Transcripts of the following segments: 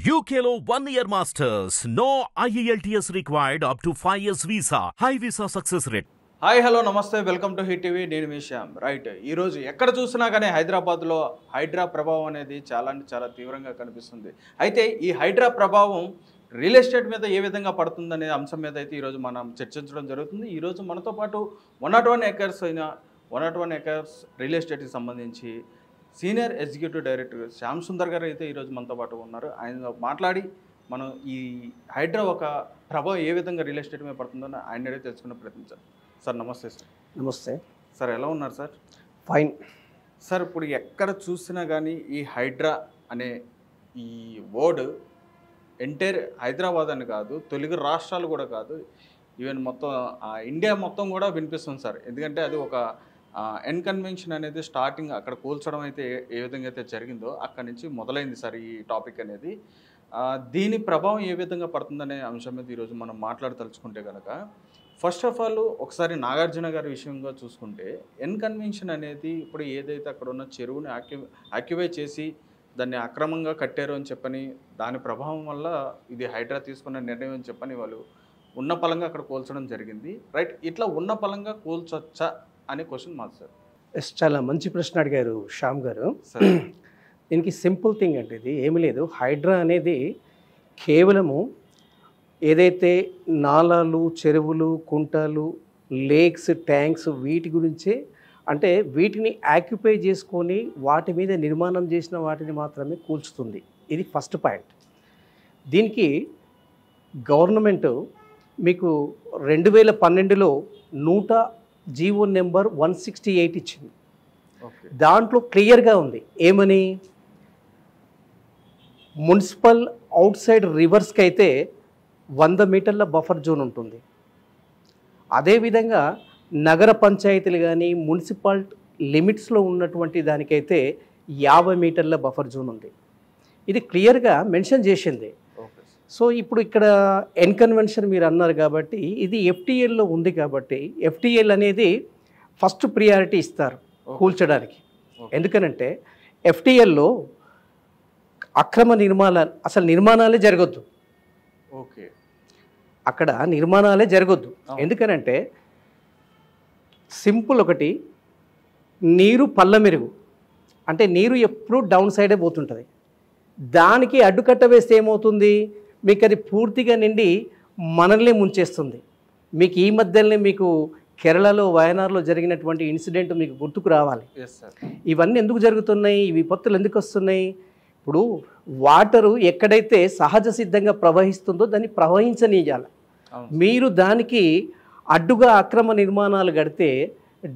UKLO 1 year masters. No IELTS required up to 5 years visa. High visa success rate. Hi hello నమస్తే welcome to hit TV నేను మీ Shyam right ఈరోజు ఎక్కడ చూసినా కానీ హైదరాబాద్లో హైడ్రా ప్రభావం అనేది చాలా అంటే చాలా తీవ్రంగా కనిపిస్తుంది. అయితే ఈ హైడ్రా ప్రభావం రియల్ ఎస్టేట్ మీద ఏ విధంగా పడుతుందనే అంశం మీద అయితే ఈరోజు మనం చర్చించడం జరుగుతుంది. ఈరోజు మనతో పాటు 101 acres అయిన 101 acres రియల్ ఎస్టేట్కి సంబంధించి senior executive director Shyam Sundar గారు అయితే ఈరోజు మనతో పాటు ఉన్నారు. ఆయన మాట్లాడి మనం ఈ హైడ్రా ఒక ప్రభావం ఏ విధంగా రియల్ ఎస్టేట్ మీద పడుతుందో ఆయన అడిగి తెలుసుకునే ప్రయత్నించాలి. సార్ నమస్తే సార్. నమస్తే సార్ ఎలా ఉన్నారు సార్? ఫైన్ సార్ ఇప్పుడు ఎక్కడ చూసినా కానీ ఈ హైడ్రా అనే ఈ వర్డ్ ఎంటైర్ హైదరాబాద్ అని కాదు, తెలుగు రాష్ట్రాలు కూడా కాదు, ఈవెన్ మొత్తం ఇండియా మొత్తం కూడా వినిపిస్తుంది సార్. ఎందుకంటే అది ఒక ఎన్కన్వెన్షన్ అనేది స్టార్టింగ్ అక్కడ కూల్చడం అయితే ఏ విధంగా అయితే జరిగిందో అక్కడి నుంచి మొదలైంది సార్ ఈ టాపిక్ అనేది. దీని ప్రభావం ఏ విధంగా పడుతుందనే అంశం మీద ఈరోజు మనం మాట్లాడదలుచుకుంటే కనుక ఫస్ట్ ఆఫ్ ఆల్ ఒకసారి నాగార్జున గారి విషయంగా చూసుకుంటే ఎన్కన్వెన్షన్ అనేది ఇప్పుడు ఏదైతే అక్కడ ఉన్న చెరువుని ఆక్యుపై చేసి దాన్ని అక్రమంగా కట్టారు అని చెప్పని దాని ప్రభావం వల్ల ఇది హైడ్రా తీసుకున్న నిర్ణయం అని చెప్పని వాళ్ళు ఉన్న పలంగా అక్కడ కూల్చడం జరిగింది. రైట్, ఇట్లా ఉన్న పలంగా కూల్చొచ్చా అనే క్వశ్చన్ మాది సార్. ఎస్, చాలా మంచి ప్రశ్న అడిగారు శ్యామ్ గారు. సార్ దీనికి సింపుల్ థింగ్ అంటే ఇది ఏమీ లేదు. హైడ్రా అనేది కేవలము ఏదైతే నాలాలు, చెరువులు, కుంటలు, లేక్స్, ట్యాంక్స్ వీటి గురించే, అంటే వీటిని ఆక్యుపై చేసుకొని వాటి మీద నిర్మాణం చేసిన వాటిని మాత్రమే కూల్చుతుంది. ఇది ఫస్ట్ పాయింట్. దీనికి గవర్నమెంట్ మీకు 2012లో జీవో నెంబర్ 168 ఇచ్చింది. ఓకే, దాంట్లో క్లియర్గా ఉంది ఏమని, మున్సిపల్ అవుట్ సైడ్ రివర్స్కి అయితే 100 మీటర్ల బఫర్ జోన్ ఉంటుంది. అదేవిధంగా నగర పంచాయతీలు కానీ మున్సిపల్ లిమిట్స్లో ఉన్నటువంటి దానికైతే 50 మీటర్ల బఫర్ జోన్ ఉంది. ఇది క్లియర్గా మెన్షన్ చేసింది. ఓకే. సో ఇప్పుడు ఇక్కడ ఎన్కన్వెన్షన్ మీరు అన్నారు కాబట్టి ఇది ఎఫ్టీఎల్లో ఉంది కాబట్టి ఎఫ్టీఎల్ అనేది ఫస్ట్ ప్రియారిటీ ఇస్తారు కూల్చడానికి. ఎందుకనంటే ఎఫ్టీఎల్లో అక్రమ నిర్మాణాలు, అసలు నిర్మాణాలే జరగొద్దు. ఓకే, అక్కడ నిర్మాణాలే జరగొద్దు. ఎందుకనంటే సింపుల్ ఒకటి, నీరు పల్ల మెరుగు, అంటే నీరు ఎప్పుడూ డౌన్ సైడే పోతుంటుంది. దానికి అడ్డుకట్ట వేస్తే ఏమవుతుంది, మీకు అది పూర్తిగా నిండి మనల్ని ముంచేస్తుంది. మీకు ఈ మధ్యలోనే మీకు కేరళలో వయనాడులో జరిగినటువంటి ఇన్సిడెంట్ మీకు గుర్తుకు రావాలి. Yes sir. ఇవన్నీ ఎందుకు జరుగుతున్నాయి, ఈ విపత్తులు ఎందుకు వస్తున్నాయి? ఇప్పుడు వాటరు ఎక్కడైతే సహజ సిద్ధంగా ప్రవహిస్తుందో దాన్ని ప్రవహించనీయాలి. మీరు దానికి అడ్డుగా అక్రమ నిర్మాణాలు కడితే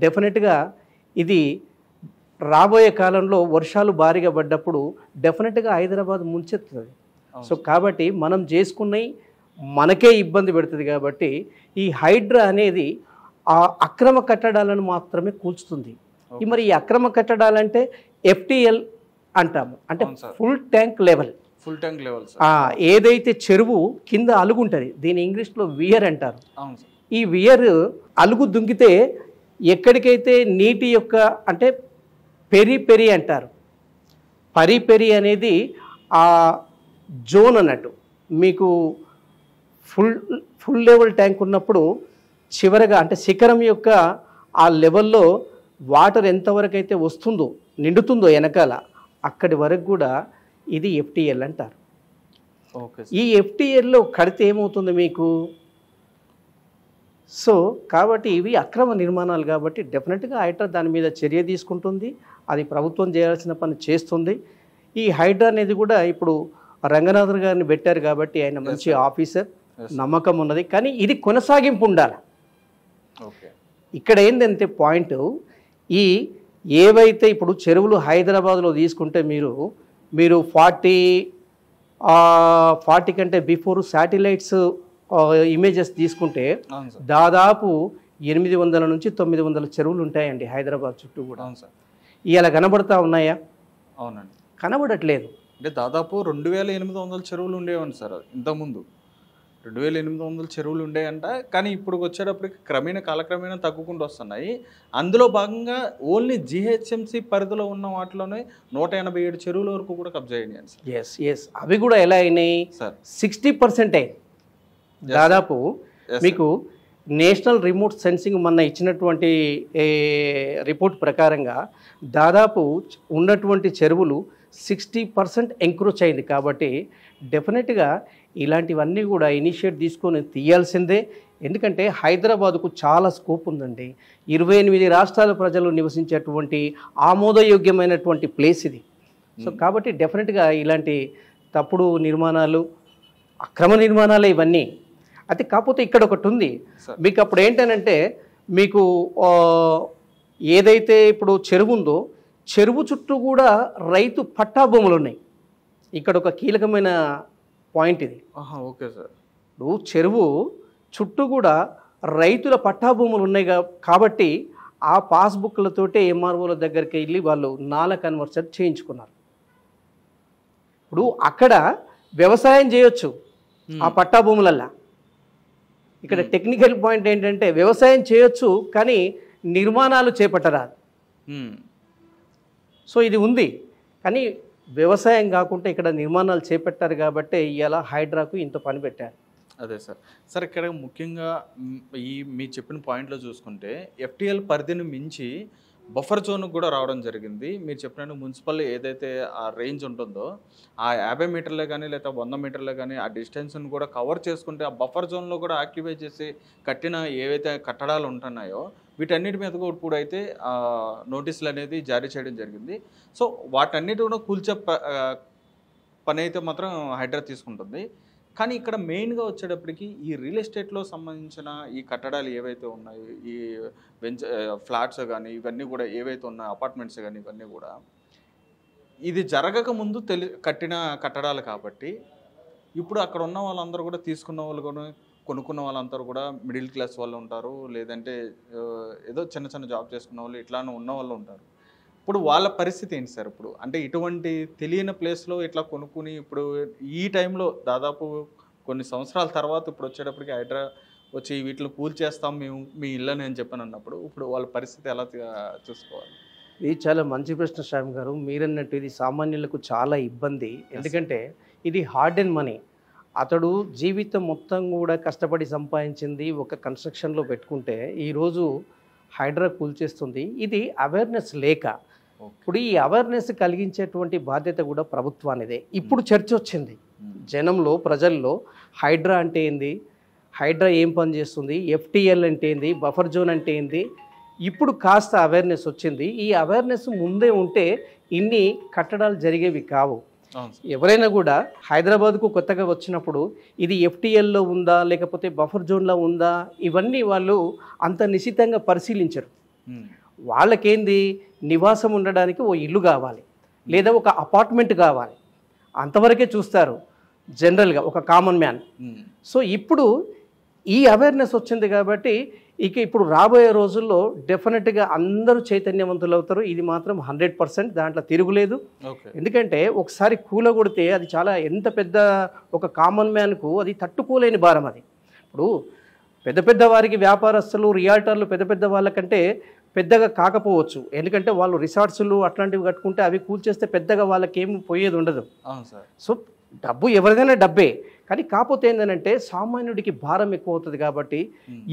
డెఫినెట్గా ఇది రాబోయే కాలంలో వర్షాలు భారీగా పడ్డప్పుడు డెఫినెట్గా హైదరాబాద్ ముంచెత్తుతుంది. సో కాబట్టి మనం చేసుకున్నవి మనకే ఇబ్బంది పెడుతుంది. కాబట్టి ఈ హైడ్రా అనేది ఆ అక్రమ కట్టడాలను మాత్రమే కూల్చుతుంది. మరి ఈ అక్రమ కట్టడాలంటే ఎఫ్టీఎల్ అంటాము, అంటే full tank level. Full tank level ఏదైతే చెరువు కింద అలుగుంటుంది, దీని ఇంగ్లీష్లో వియర్ అంటారు. అవును సార్. ఈ వియర్ అలుగు దుంకితే ఎక్కడికైతే నీటి యొక్క, అంటే పెరి పెరి అంటారు, పరి పెరి అనేది ఆ జోన్ అన్నట్టు. మీకు ఫుల్ లెవెల్ ట్యాంక్ ఉన్నప్పుడు చివరగా అంటే శిఖరం యొక్క ఆ లెవెల్లో వాటర్ ఎంతవరకు అయితే వస్తుందో, నిండుతుందో వెనకాల, అక్కడి వరకు కూడా ఇది ఎఫ్టీఎల్ అంటారు. ఓకే. ఈ ఎఫ్టీఎల్లో కడితే ఏమవుతుంది మీకు? సో కాబట్టి ఇవి అక్రమ నిర్మాణాలు కాబట్టి డెఫినెట్గా హైడ్రా దాని మీద చర్య తీసుకుంటుంది. అది ప్రభుత్వం చేయాల్సిన పని చేస్తుంది. ఈ హైడ్రా అనేది కూడా ఇప్పుడు రంగనాథన్ గారిని పెట్టారు కాబట్టి ఆయన మంచి ఆఫీసర్, నమ్మకం ఉన్నది. కానీ ఇది కొనసాగింపు ఉండాలి. ఓకే. ఇక్కడ ఏంటంటే పాయింట్, ఈ ఏవైతే ఇప్పుడు చెరువులు హైదరాబాద్లో తీసుకుంటే మీరు 40 కంటే బిఫోర్ శాటిలైట్స్ ఇమేజెస్ తీసుకుంటే దాదాపు 800 నుంచి 900 చెరువులు ఉంటాయండి హైదరాబాద్ చుట్టూ కూడా. అవును సార్. ఇలా కనబడతా ఉన్నాయా? అవునండి, కనబడట్లేదు. అంటే దాదాపు 2800 చెరువులు ఉండేవండి సార్ ఇంతకుముందు. 2800 చెరువులు ఉండేయంట. కానీ ఇప్పుడు వచ్చేటప్పటికి కాలక్రమేణా తగ్గుకుంటూ వస్తున్నాయి. అందులో భాగంగా ఓన్లీ జీహెచ్ఎంసీ పరిధిలో ఉన్న వాటిలోనే 187 చెరువుల వరకు కూడా కబ్జా అయ్యాయి సార్. ఎస్ అవి కూడా ఎలా అయినాయి సార్ 60% అయింది దాదాపు. మీకు నేషనల్ రిమోట్ సెన్సింగ్ మొన్న ఇచ్చినటువంటి రిపోర్ట్ ప్రకారంగా దాదాపు ఉన్నటువంటి చెరువులు 60% ఎంక్రోచ్ అయింది. కాబట్టి డెఫినెట్గా ఇలాంటివన్నీ కూడా ఇనిషియేట్ తీసుకొని తీయాల్సిందే. ఎందుకంటే హైదరాబాదుకు చాలా స్కోప్ ఉందండి. 28 రాష్ట్రాల ప్రజలు నివసించేటువంటి ఆమోదయోగ్యమైనటువంటి ప్లేస్ ఇది. సో కాబట్టి డెఫినెట్గా ఇలాంటి తప్పుడు నిర్మాణాలు, అక్రమ నిర్మాణాలే ఇవన్నీ. అయితే కాకపోతే ఇక్కడ ఒకటి ఉంది మీకు. అప్పుడు ఏంటనంటే మీకు ఏదైతే ఇప్పుడు చెరువు ఉందో చెరువు చుట్టూ కూడా రైతు పట్టా భూములు ఉన్నాయి. ఇక్కడ ఒక కీలకమైన పాయింట్ ఇది. Okay sir. ఇప్పుడు చెరువు చుట్టూ కూడా రైతుల పట్టా భూములు ఉన్నాయి కాబట్టి ఆ పాస్బుక్లతోటే ఎంఆర్ఓల దగ్గరికి వెళ్ళి వాళ్ళు నాలా కన్వర్షన్ చేయించుకున్నారు. ఇప్పుడు అక్కడ వ్యవసాయం చేయొచ్చు ఆ పట్టా భూములల్లా. ఇక్కడ టెక్నికల్ పాయింట్ ఏంటంటే వ్యవసాయం చేయొచ్చు కానీ నిర్మాణాలు చేపట్టరాదు. సో ఇది ఉంది కానీ వ్యవసాయం కాకుండా ఇక్కడ నిర్మాణాలు చేపట్టారు కాబట్టి ఇవాళ హైడ్రాకు ఇంత పని పెట్టారు. అదే సార్. సార్ ఇక్కడ ముఖ్యంగా మీరు చెప్పిన పాయింట్లో చూసుకుంటే ఎఫ్టీఎల్ పరిధిని మించి బఫర్ జోన్కి కూడా రావడం జరిగింది. మీరు చెప్పినట్టు మున్సిపల్ ఏదైతే ఆ రేంజ్ ఉంటుందో ఆ 50 మీటర్లే కానీ లేదా 100 మీటర్లే కానీ ఆ డిస్టెన్స్ని కూడా కవర్ చేసుకుంటే ఆ బఫర్ జోన్లో కూడా ఆక్యుపై చేసి కట్టిన ఏవైతే కట్టడాలు ఉంటున్నాయో వీటన్నిటి మీద కూడా ఇప్పుడు అయితే నోటీసులు అనేది జారీ చేయడం జరిగింది. సో వాటన్నిటి కూడా కూల్చే పని అయితే మాత్రం హైడ్రా తీసుకుంటుంది. కానీ ఇక్కడ మెయిన్గా వచ్చేటప్పటికి ఈ రియల్ ఎస్టేట్లో సంబంధించిన ఈ కట్టడాలు ఏవైతే ఉన్నాయో ఈ ఫ్లాట్స్ కానీ ఇవన్నీ కూడా ఏవైతే ఉన్నాయో అపార్ట్మెంట్స్ కానీ ఇవన్నీ కూడా ఇది జరగక ముందు కట్టిన కట్టడాలు కాబట్టి ఇప్పుడు అక్కడ ఉన్న వాళ్ళందరూ కూడా తీసుకున్న వాళ్ళు కూడా కొనుక్కున్న వాళ్ళందరూ కూడా మిడిల్ క్లాస్ వాళ్ళు ఉంటారు, లేదంటే ఏదో చిన్న చిన్న జాబ్ చేసుకున్న వాళ్ళు ఇట్లానే ఉన్న వాళ్ళు ఉంటారు. ఇప్పుడు వాళ్ళ పరిస్థితి ఏంటి సార్? ఇప్పుడు అంటే ఇటువంటి తెలియని ప్లేస్లో ఇట్లా కొనుక్కుని ఇప్పుడు ఈ టైంలో దాదాపు కొన్ని సంవత్సరాల తర్వాత ఇప్పుడు వచ్చేటప్పటికి హైడ్రా వచ్చి వీటిని కూల్ చేస్తాం మేము మీ ఇళ్ళని అని చెప్పని అన్నప్పుడు ఇప్పుడు వాళ్ళ పరిస్థితి ఎలా చూసుకోవాలి? ఇది చాలా మంచి ప్రశ్న శ్యామ్ గారు. మీరన్నట్టు ఇది సామాన్యులకు చాలా ఇబ్బంది. ఎందుకంటే ఇది హార్డ్ అండ్ మనీ. అతడు జీవితం మొత్తం కూడా కష్టపడి సంపాదించింది ఒక కన్స్ట్రక్షన్లో పెట్టుకుంటే ఈరోజు హైడ్రా కూల్చేస్తుంది. ఇది అవేర్నెస్ లేక. ఇప్పుడు ఈ అవేర్నెస్ కలిగించేటువంటి బాధ్యత కూడా ప్రభుత్వానిదే. ఇప్పుడు చర్చ వచ్చింది జనంలో, ప్రజల్లో. హైడ్రా అంటే ఏంది, హైడ్రా ఏం పని చేస్తుంది, ఎఫ్టీఎల్ అంటే ఏంది, బఫర్ జోన్ అంటే ఏంది, ఇప్పుడు కాస్త అవేర్నెస్ వచ్చింది. ఈ అవేర్నెస్ ముందే ఉంటే ఇన్ని కట్టడాలు జరిగేవి కావు. ఎవరైనా కూడా హైదరాబాద్కు కొత్తగా వచ్చినప్పుడు ఇది ఎఫ్టీఎల్లో ఉందా లేకపోతే బఫర్ జోన్లో ఉందా ఇవన్నీ వాళ్ళు అంత నిశితంగా పరిశీలించరు. వాళ్ళకేంది నివాసం ఉండడానికి ఓ ఇల్లు కావాలి లేదా ఒక అపార్ట్మెంట్ కావాలి, అంతవరకే చూస్తారు జనరల్గా ఒక కామన్ మ్యాన్. సో ఇప్పుడు ఈ అవేర్నెస్ వచ్చింది కాబట్టి ఇక ఇప్పుడు రాబోయే రోజుల్లో డెఫినెట్గా అందరూ చైతన్యవంతులు అవుతారు. ఇది మాత్రం 100%, దాంట్లో తిరుగులేదు. ఎందుకంటే ఒకసారి కూలగొడితే అది చాలా ఎంత పెద్ద ఒక కామన్ మ్యాన్కు అది తట్టుకోలేని భారం. అది ఇప్పుడు పెద్ద పెద్ద వారికి వ్యాపారస్తులు రియాల్టర్లు పెద్ద పెద్ద వాళ్ళకంటే పెద్దగా కాకపోవచ్చు, ఎందుకంటే వాళ్ళు రిసార్ట్స్లు అట్లాంటివి కట్టుకుంటే అవి కూల్చేస్తే పెద్దగా వాళ్ళకేం పోయేది ఉండదు. సో డబ్బు ఎవరిదైనా డబ్బే, కానీ కాకపోతే ఏంటంటే సామాన్యుడికి భారం ఎక్కువ అవుతుంది. కాబట్టి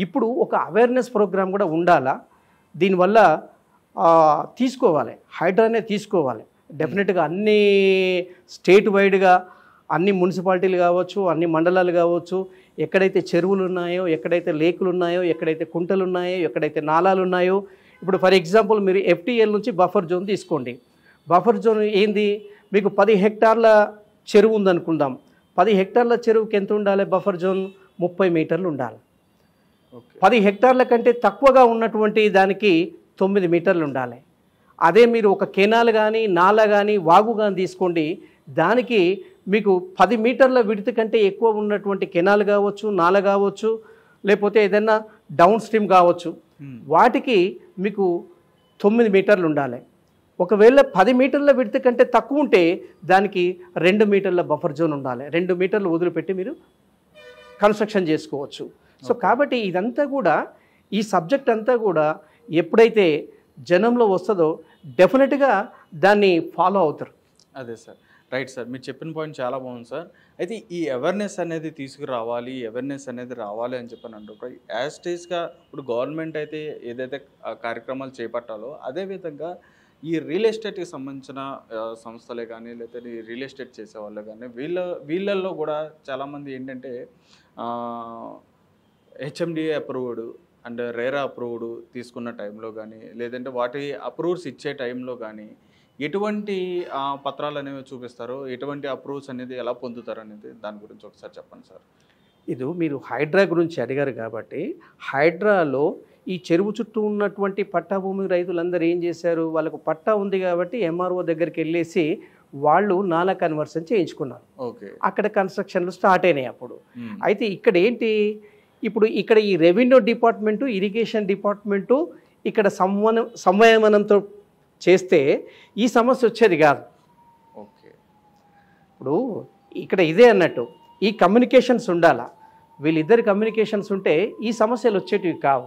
ఇప్పుడు ఒక అవేర్నెస్ ప్రోగ్రామ్ కూడా ఉండాలా, దీనివల్ల తీసుకోవాలి, హైడ్రానే తీసుకోవాలి. డెఫినెట్గా అన్ని స్టేట్ వైడ్గా అన్ని మున్సిపాలిటీలు కావచ్చు, అన్ని మండలాలు కావచ్చు, ఎక్కడైతే చెరువులు ఉన్నాయో, ఎక్కడైతే లేకులు ఉన్నాయో, ఎక్కడైతే కుంటలు ఉన్నాయో, ఎక్కడైతే నాలాలు ఉన్నాయో. ఇప్పుడు ఫర్ ఎగ్జాంపుల్ మీరు ఎఫ్టీఎల్ నుంచి బఫర్ జోన్ తీసుకోండి. బఫర్ జోన్ ఏంది, మీకు 10 హెక్టార్ల చెరువు ఉందనుకుందాం. 10 హెక్టార్ల చెరువుకి ఎంత ఉండాలి బఫర్ జోన్? 30 మీటర్లు ఉండాలి. 10 హెక్టార్ల కంటే తక్కువగా ఉన్నటువంటి దానికి 9 మీటర్లు ఉండాలి. అదే మీరు ఒక కెనాల్ కానీ నాలా కానీ వాగు కానీ తీసుకోండి, దానికి మీకు 10 మీటర్ల విడత కంటే ఎక్కువ ఉన్నటువంటి కెనాల్ కావచ్చు, నాల కావచ్చు, లేకపోతే ఏదైనా డౌన్ స్ట్రీమ్ కావచ్చు, వాటికి మీకు 9 మీటర్లు ఉండాలి. ఒకవేళ 10 మీటర్ల విడత కంటే తక్కువ ఉంటే దానికి 2 మీటర్ల బఫర్ జోన్ ఉండాలి. 2 మీటర్లు వదిలిపెట్టి మీరు కన్స్ట్రక్షన్ చేసుకోవచ్చు. సో కాబట్టి ఇదంతా కూడా ఈ సబ్జెక్ట్ అంతా కూడా ఎప్పుడైతే జనంలో వస్తుందో డెఫినెట్గా దాన్ని ఫాలో అవుతారు. అదే సార్, రైట్ సార్, మీరు చెప్పిన పాయింట్ చాలా బాగుంది సార్. అయితే ఈ అవేర్నెస్ అనేది తీసుకురావాలి, అవేర్నెస్ అనేది రావాలి అని చెప్పని అంటారు. యాజ్ స్టేజ్గా ఇప్పుడు గవర్నమెంట్ అయితే ఏదైతే కార్యక్రమాలు చేపట్టాలో అదేవిధంగా ఈ రియల్ ఎస్టేట్కి సంబంధించిన సంస్థలే కానీ లేకపోతే ఈ రియల్ ఎస్టేట్ చేసే వాళ్ళే కానీ వీళ్ళల్లో కూడా చాలామంది ఏంటంటే HMDA approved and RERA approved తీసుకున్న టైంలో కానీ లేదంటే వాటి అప్రూవ్స్ ఇచ్చే టైంలో కానీ ఎటువంటి పత్రాలు అనేవి చూపిస్తారు, ఎటువంటి అప్రూవ్స్ అనేది ఎలా పొందుతారు అనేది దాని గురించి ఒకసారి చెప్పండి సార్. ఇది మీరు హైడ్రా గురించి అడిగారు కాబట్టి హైడ్రాలో ఈ చెరువు చుట్టూ ఉన్నటువంటి పట్టా భూమి రైతులందరూ ఏం చేశారు, వాళ్ళకు పట్టా ఉంది కాబట్టి ఎంఆర్ఓ దగ్గరికి వెళ్ళేసి వాళ్ళు నాలా కన్వర్షన్ చేయించుకున్నారు. ఓకే, అక్కడ కన్స్ట్రక్షన్లు స్టార్ట్ అయినాయి అప్పుడు. అయితే ఇక్కడ ఏంటి, ఇప్పుడు ఇక్కడ ఈ రెవెన్యూ డిపార్ట్మెంటు ఇరిగేషన్ డిపార్ట్మెంటు ఇక్కడ సంవయమనంతో చేస్తే ఈ సమస్య వచ్చేది కాదు. ఓకే, ఇప్పుడు ఇక్కడ ఇదే అన్నట్టు ఈ కమ్యూనికేషన్స్ ఉండాలా, వీళ్ళిద్దరి కమ్యూనికేషన్స్ ఉంటే ఈ సమస్యలు వచ్చేటివి కావు.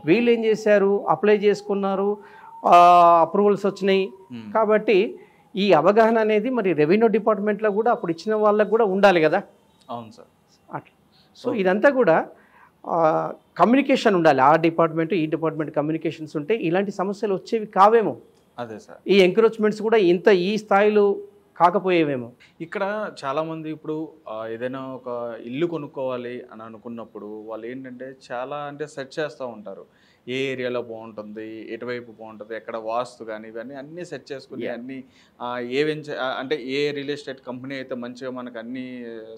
వీళ్ళు ఏం చేశారు, అప్లై చేసుకున్నారు, అప్రూవల్స్ వచ్చినాయి. కాబట్టి ఈ అవగాహన అనేది మరి రెవెన్యూ డిపార్ట్మెంట్లో కూడా అప్పుడు ఇచ్చిన వాళ్ళకు కూడా ఉండాలి కదా. అవును సార్, అట్లా. సో ఇదంతా కూడా కమ్యూనికేషన్ ఉండాలి. ఆ డిపార్ట్మెంట్ ఈ డిపార్ట్మెంట్ కమ్యూనికేషన్స్ ఉంటే ఇలాంటి సమస్యలు వచ్చేవి కావేమో. అదే సార్, ఈ ఎంక్రోచ్మెంట్స్ కూడా ఈ స్థాయిలో కాకపోయేవేమో. ఇక్కడ చాలామంది ఇప్పుడు ఏదైనా ఒక ఇల్లు కొనుక్కోవాలి అని అనుకున్నప్పుడు వాళ్ళు ఏంటంటే చాలా సెర్చ్ చేస్తూ ఉంటారు, ఏ ఏరియాలో బాగుంటుంది, ఎటువైపు బాగుంటుంది, ఎక్కడ వాస్తు కానీ ఇవన్నీ అన్నీ సెర్చ్ చేసుకుని అన్నీ అంటే ఏ రియల్ ఎస్టేట్ కంపెనీ అయితే మంచిగా మనకు అన్ని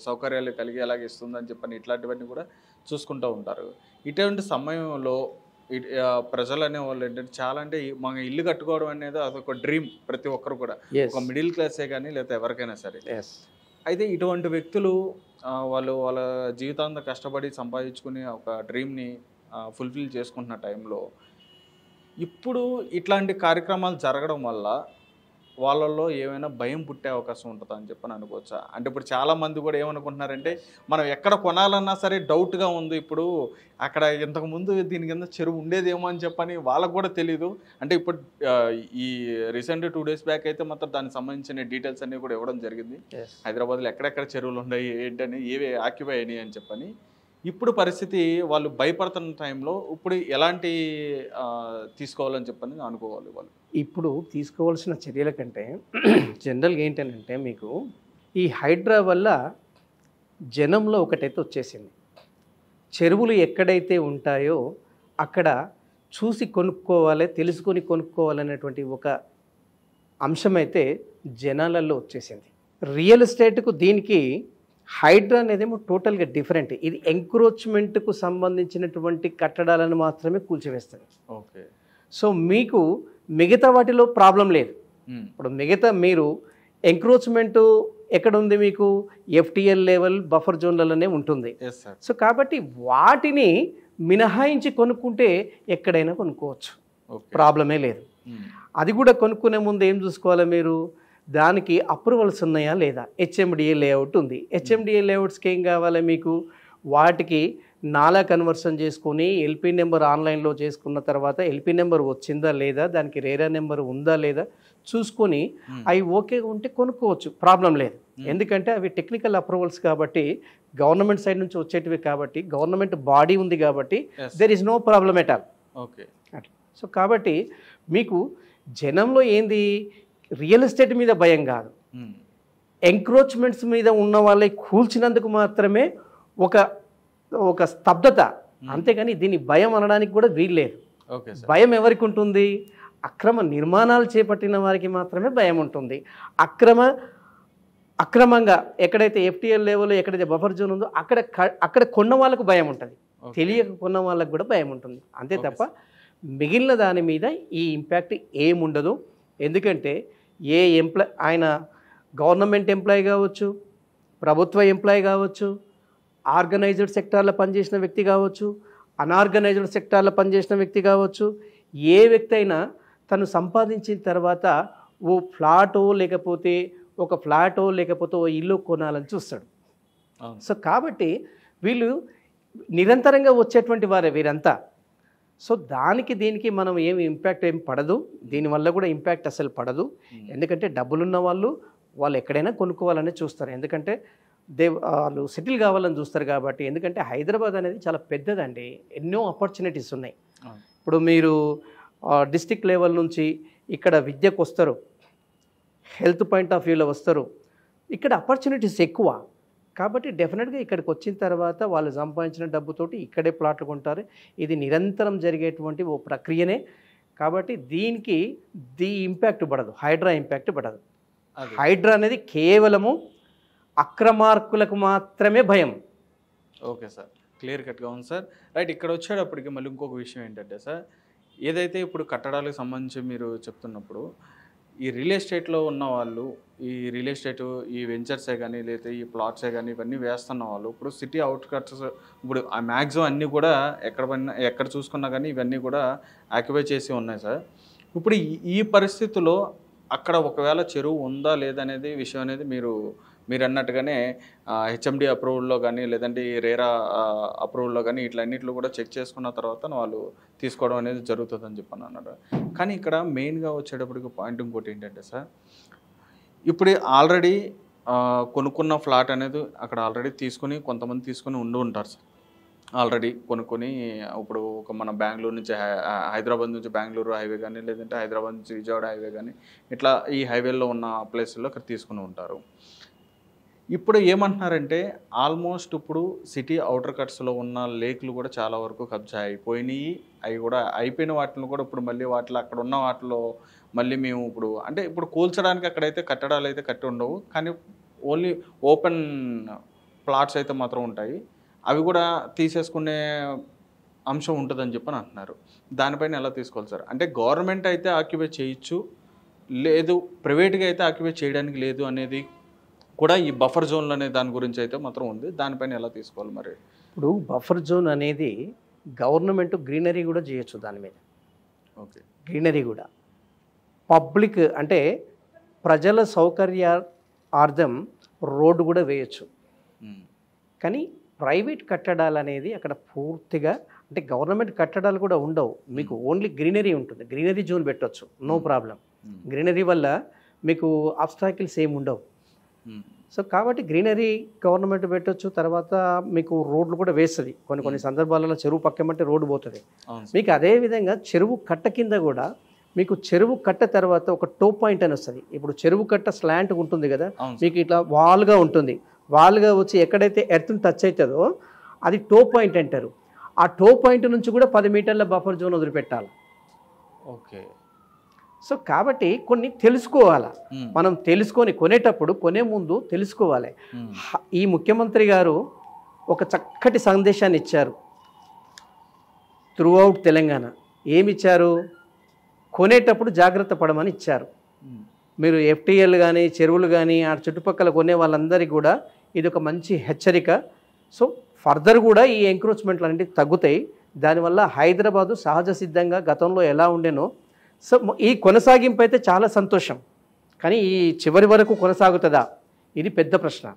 సౌకర్యాలు కలిగేలాగా ఇస్తుందని చెప్పని ఇట్లాంటివన్నీ కూడా చూసుకుంటూ ఉంటారు. ఇటువంటి సమయంలో ప్రజలు అనే వాళ్ళు ఏంటంటే చాలా అంటే మన ఇల్లు కట్టుకోవడం అనేది అదొక డ్రీమ్ ప్రతి ఒక్కరు కూడా, ఒక మిడిల్ క్లాసే కానీ లేదా ఎవరికైనా సరే. అయితే ఇటువంటి వ్యక్తులు వాళ్ళ జీవితాంతం కష్టపడి సంపాదించుకుని ఒక డ్రీమ్ని ఫుల్ఫిల్ చేసుకుంటున్న టైంలో ఇప్పుడు ఇట్లాంటి కార్యక్రమాలు జరగడం వల్ల వాళ్ళల్లో ఏమైనా భయం పుట్టే అవకాశం ఉంటుందా అని చెప్పని అనుకోవచ్చా? అంటే ఇప్పుడు చాలామంది కూడా ఏమనుకుంటున్నారంటే మనం ఎక్కడ కొనాలన్నా సరే డౌట్గా ఉంది, ఇప్పుడు అక్కడ ఇంతకుముందు దీని కింద చెరువు ఉండేదేమో అని చెప్పని వాళ్ళకు కూడా తెలీదు. అంటే ఇప్పుడు ఈ రీసెంట్ 2 days బ్యాక్ అయితే మాత్రం దానికి సంబంధించిన డీటెయిల్స్ అన్నీ కూడా ఇవ్వడం జరిగింది. హైదరాబాద్లో ఎక్కడెక్కడ చెరువులు ఉన్నాయి ఏంటని ఏవి ఆక్యుపై అయినాయి అని చెప్పని. ఇప్పుడు పరిస్థితి వాళ్ళు భయపడుతున్న టైంలో ఇప్పుడు ఎలాంటి తీసుకోవాలని చెప్పని అనుకోవాలి వాళ్ళు? ఇప్పుడు తీసుకోవాల్సిన చర్యల కంటే జనరల్గా ఏంటంటే మీకు ఈ హైడ్రా వల్ల జనంలో ఒకటైతే వచ్చేసింది, చెరువులు ఎక్కడైతే ఉంటాయో అక్కడ చూసి కొనుక్కోవాలి, తెలుసుకొని కొనుక్కోవాలనేటువంటి ఒక అంశం అయితే జనాలలో వచ్చేసింది. రియల్ ఎస్టేట్కు దీనికి హైడ్రా అనేదేమో టోటల్గా డిఫరెంట్. ఇది ఎంక్రోచ్మెంట్కు సంబంధించినటువంటి కట్టడాలను మాత్రమే కూల్చివేస్తుంది. ఓకే, సో మీకు మిగతా వాటిలో ప్రాబ్లం లేదు. ఇప్పుడు మిగతా మీరు ఎంక్రోచ్మెంట్ ఎక్కడ ఉంది, మీకు ఎఫ్టిఎల్ లెవెల్ బఫర్ జోన్లలోనే ఉంటుంది. సో కాబట్టి వాటిని మినహాయించి కొనుక్కుంటే ఎక్కడైనా కొనుక్కోవచ్చు, ప్రాబ్లమే లేదు. అది కూడా కొనుక్కునే ముందు ఏం చూసుకోవాలి మీరు, దానికి అప్రూవల్స్ ఉన్నాయా లేదా. హెచ్ఎండిఏ లేఅవుట్ ఉంది, హెచ్ఎండిఏ లేఅవుట్స్కి ఏం కావాలి మీకు, వాటికి నాలా కన్వర్షన్ చేసుకొని ఎల్పీ నెంబర్ ఆన్లైన్లో చేసుకున్న తర్వాత ఎల్పీ నెంబర్ వచ్చిందా లేదా, దానికి రేరా నెంబర్ ఉందా లేదా చూసుకొని అవి ఓకే ఉంటే కొనుక్కోవచ్చు, ప్రాబ్లం లేదు. ఎందుకంటే అవి టెక్నికల్ అప్రూవల్స్ కాబట్టి, గవర్నమెంట్ సైడ్ నుంచి వచ్చేటివి కాబట్టి, గవర్నమెంట్ బాడీ ఉంది కాబట్టి there is no problem at all. Okay, so కాబట్టి మీకు జనంలో ఏంది, రియల్ ఎస్టేట్ మీద భయం కాదు, ఎంక్రోచ్మెంట్స్ మీద ఉన్న వాళ్ళే కూల్చినందుకు మాత్రమే ఒక స్తబ్దత, అంతేగాని దీన్ని భయం అనడానికి కూడా వీల్లేదు. భయం ఎవరికి ఉంటుంది, అక్రమ నిర్మాణాలు చేపట్టిన వారికి మాత్రమే భయం ఉంటుంది. అక్రమంగా ఎక్కడైతే ఎఫ్టిఎల్ లెవెల్లో ఎక్కడైతే బఫర్ జోన్ ఉందో అక్కడ కొన్న వాళ్ళకు భయం ఉంటుంది, తెలియక కొన్న వాళ్ళకు కూడా భయం ఉంటుంది. అంతే తప్ప మిగిలిన దాని మీద ఈ ఇంపాక్ట్ ఏముండదు. ఎందుకంటే ఏ ఆయన గవర్నమెంట్ ఎంప్లాయీ కావచ్చు, ప్రభుత్వ ఎంప్లాయీ కావచ్చు, ఆర్గనైజ్డ్ సెక్టార్లో పనిచేసిన వ్యక్తి కావచ్చు, అనార్గనైజ్డ్ సెక్టార్లో పనిచేసిన వ్యక్తి కావచ్చు, ఏ వ్యక్తి అయినా తను సంపాదించిన తర్వాత ఓ ఫ్లాటో లేకపోతే ఓ ఇల్లు కొనాలని చూస్తాడు. సో కాబట్టి వీళ్ళు నిరంతరంగా వచ్చేటువంటి వారే వీరంతా. సో దానికి దీనికి మనం ఏమి ఇంపాక్ట్ ఏం పడదు, దీనివల్ల కూడా ఇంపాక్ట్ అసలు పడదు. ఎందుకంటే డబ్బులున్న వాళ్ళు ఎక్కడైనా కొనుక్కోవాలని చూస్తారు, ఎందుకంటే వాళ్ళు సెటిల్ కావాలని చూస్తారు కాబట్టి. ఎందుకంటే హైదరాబాద్ అనేది చాలా పెద్దదండి, ఎన్నో ఆపర్చునిటీస్ ఉన్నాయి. ఇప్పుడు మీరు డిస్ట్రిక్ట్ లెవెల్ నుంచి ఇక్కడ విద్యకు వస్తారు, హెల్త్ పాయింట్ ఆఫ్ వ్యూలో వస్తారు, ఇక్కడ ఆపర్చునిటీస్ ఎక్కువ కాబట్టి డెఫినెట్గా ఇక్కడికి వచ్చిన తర్వాత వాళ్ళు సంపాదించిన డబ్బుతోటి ఇక్కడే ప్లాట్లు కొంటారు. ఇది నిరంతరం జరిగేటువంటి ఓ ప్రక్రియనే కాబట్టి దీనికి ఇంపాక్ట్ పడదు, హైడ్రా ఇంపాక్ట్ పడదు. హైడ్రా అనేది కేవలము అక్రమార్కులకు మాత్రమే భయం. ఓకే సార్, క్లియర్ కట్గా ఉంది సార్. రైట్, ఇక్కడ వచ్చేటప్పటికి మళ్ళీ ఇంకొక విషయం ఏంటంటే సార్, ఏదైతే ఇప్పుడు కట్టడాలకు సంబంధించి మీరు చెప్తున్నప్పుడు ఈ రియల్ ఎస్టేట్లో ఉన్న వాళ్ళు, ఈ రియల్ ఎస్టేట్ ఈ వెంచర్సే కానీ లేకపోతే ఈ ప్లాట్సే కానీ ఇవన్నీ వేస్తున్న వాళ్ళు ఇప్పుడు సిటీ అవుట్కట్స్ ఇప్పుడు ఆ మ్యాక్సిమం అన్నీ కూడా ఎక్కడ చూసుకున్నా కానీ ఇవన్నీ కూడా ఆక్యుపై చేసి ఉన్నాయి సార్. ఇప్పుడు ఈ పరిస్థితుల్లో అక్కడ ఒకవేళ చెరువు ఉందా లేదా అనేది విషయం అనేది మీరు అన్నట్టుగానే హెచ్ఎండి అప్రూవల్లో కానీ లేదంటే ఈ రేరా అప్రూవల్లో కానీ ఇట్లన్నింటిలో కూడా చెక్ చేసుకున్న తర్వాత వాళ్ళు తీసుకోవడం అనేది జరుగుతుందని చెప్పని అన్నారు. కానీ ఇక్కడ మెయిన్గా వచ్చేటప్పటికి పాయింట్ ఇంకోటి ఏంటంటే సార్, ఇప్పుడు ఆల్రెడీ కొనుక్కున్న ఫ్లాట్ అనేది అక్కడ ఆల్రెడీ కొంతమంది తీసుకుని ఉంటారు సార్. ఆల్రెడీ కొనుక్కొని ఇప్పుడు ఒక మన బెంగళూరు నుంచి హైదరాబాద్ నుంచి బెంగళూరు హైవే కానీ లేదంటే హైదరాబాద్ నుంచి విజయవాడ హైవే కానీ ఇట్లా ఈ హైవేలో ఉన్న ప్లేసుల్లో అక్కడ తీసుకుని ఉంటారు. ఇప్పుడు ఏమంటున్నారంటే ఆల్మోస్ట్ ఇప్పుడు సిటీ అవుటర్ కట్స్లో ఉన్న లేక్లు కూడా చాలా వరకు కబ్జా అయిపోయినాయి. అవి కూడా అయిపోయిన వాటిని కూడా ఇప్పుడు మళ్ళీ అక్కడ ఉన్న వాటిలో మళ్ళీ మేము ఇప్పుడు కూల్చడానికి అక్కడైతే కట్టడాలు అయితే కట్టి ఉండవు, కానీ ఓన్లీ ఓపెన్ ప్లాట్స్ అయితే మాత్రం ఉంటాయి. అవి కూడా తీసేసుకునే అంశం ఉంటుందని చెప్పని అంటున్నారు. దానిపైన ఎలా తీసుకోవాలి సార్? అంటే గవర్నమెంట్ అయితే ఆక్యుపై చేయొచ్చు, లేదు ప్రైవేట్గా అయితే ఆక్యుపై చేయడానికి లేదు అనేది కూడా ఈ బఫర్ జోన్లు అనే దాని గురించి అయితే మాత్రం ఉంది. దానిపైన ఎలా తీసుకోవాలి మరి? ఇప్పుడు బఫర్ జోన్ అనేది గవర్నమెంట్ గ్రీనరీ కూడా చేయొచ్చు దాని మీద. ఓకే, గ్రీనరీ కూడా పబ్లిక్ అంటే ప్రజల సౌకర్యార్థం రోడ్డు కూడా వేయచ్చు. కానీ ప్రైవేట్ కట్టడాలు అనేది అక్కడ పూర్తిగా అంటే గవర్నమెంట్ కట్టడాలు కూడా ఉండవు, మీకు ఓన్లీ గ్రీనరీ ఉంటుంది. గ్రీనరీ జోన్ పెట్టవచ్చు, నో ప్రాబ్లం. గ్రీనరీ వల్ల మీకు ఆబ్స్టాకిల్స్ ఏమి ఉండవు. సో కాబట్టి గ్రీనరీ గవర్నమెంట్ పెట్టవచ్చు. తర్వాత మీకు రోడ్లు కూడా వేస్తుంది, కొన్ని సందర్భాలలో చెరువు పక్కమంటే రోడ్డు పోతుంది మీకు. అదేవిధంగా చెరువు కట్ట కింద కూడా మీకు చెరువు కట్ట తర్వాత ఒక టో పాయింట్ అని వస్తుంది. ఇప్పుడు చెరువు కట్ట స్లాంట్ ఉంటుంది కదా, మీకు ఇట్లా వాల్గా ఉంటుంది. వాల్గా వచ్చి ఎక్కడైతే ఎర్త్ని టచ్ అవుతుందో అది టో పాయింట్ అంటారు. ఆ టో పాయింట్ నుంచి కూడా 10 మీటర్ల బఫర్ జోన్ వదిలిపెట్టాలి. ఓకే, సో కాబట్టి కొన్ని తెలుసుకోవాలి మనం. కొనేటప్పుడు కొనే ముందు తెలుసుకోవాలి. ఈ ముఖ్యమంత్రి గారు ఒక చక్కటి సందేశాన్ని ఇచ్చారు త్రూఅవుట్ తెలంగాణ. ఏమిచ్చారు? కొనేటప్పుడు జాగ్రత్త పడమని ఇచ్చారు. మీరు ఎఫ్టీఎల్ కానీ చెరువులు కానీ ఆ చుట్టుపక్కల కొనే వాళ్ళందరికీ కూడా ఇది ఒక మంచి హెచ్చరిక. సో ఫర్దర్ కూడా ఈ ఎంక్రోచ్మెంట్లు అనేవి తగ్గుతాయి. దానివల్ల హైదరాబాదు సహజ సిద్ధంగా గతంలో ఎలా ఉండేనో సో ఈ కొనసాగింపు అయితే చాలా సంతోషం. కానీ ఈ చివరి వరకు కొనసాగుతుందా? ఇది పెద్ద ప్రశ్న.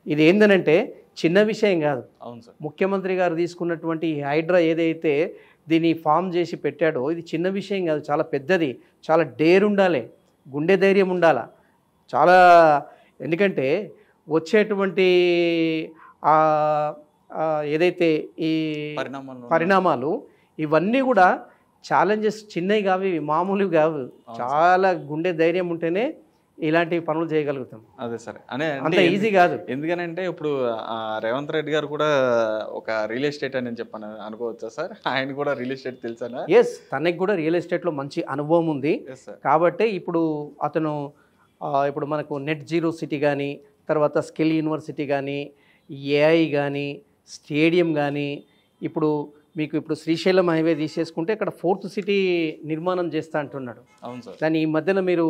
ఇది ఏందనంటే చిన్న విషయం కాదు. అవును సార్, ముఖ్యమంత్రి గారు తీసుకున్నటువంటి ఈ హైడ్రా ఏదైతే దీన్ని ఫామ్ చేసి పెట్టాడో ఇది చిన్న విషయం కాదు, చాలా పెద్దది. చాలా డేర్ ఉండాలి, గుండె ధైర్యం ఉండాలి చాలా. ఎందుకంటే వచ్చేటువంటి ఏదైతే ఈ పరిణామాలు ఇవన్నీ కూడా ఛాలెంజెస్ చిన్నవి కావు, మామూలువి కావు. చాలా గుండె ధైర్యం ఉంటేనే ఇలాంటి పనులు చేయగలుగుతాం. అదే సరే, అంత ఈజీ కాదు. ఎందుకనంటే ఇప్పుడు రేవంత్ రెడ్డి గారు కూడా ఒక రియల్ ఎస్టేట్ అని చెప్పాను అనుకోవచ్చా సార్? ఆయన కూడా రియల్ ఎస్టేట్ తెలుసా? ఎస్, తనకి కూడా రియల్ ఎస్టేట్లో మంచి అనుభవం ఉంది కాబట్టి ఇప్పుడు అతను ఇప్పుడు మనకు నెట్ జీరో సిటీ కానీ తర్వాత స్కిల్ యూనివర్సిటీ కానీ ఏఐ కానీ స్టేడియం కానీ ఇప్పుడు శ్రీశైలం హైవే తీసేసుకుంటే ఇక్కడ 4th సిటీ నిర్మాణం చేస్తా అంటున్నాడు. అవును సార్. దాని ఈ మధ్యన మీరు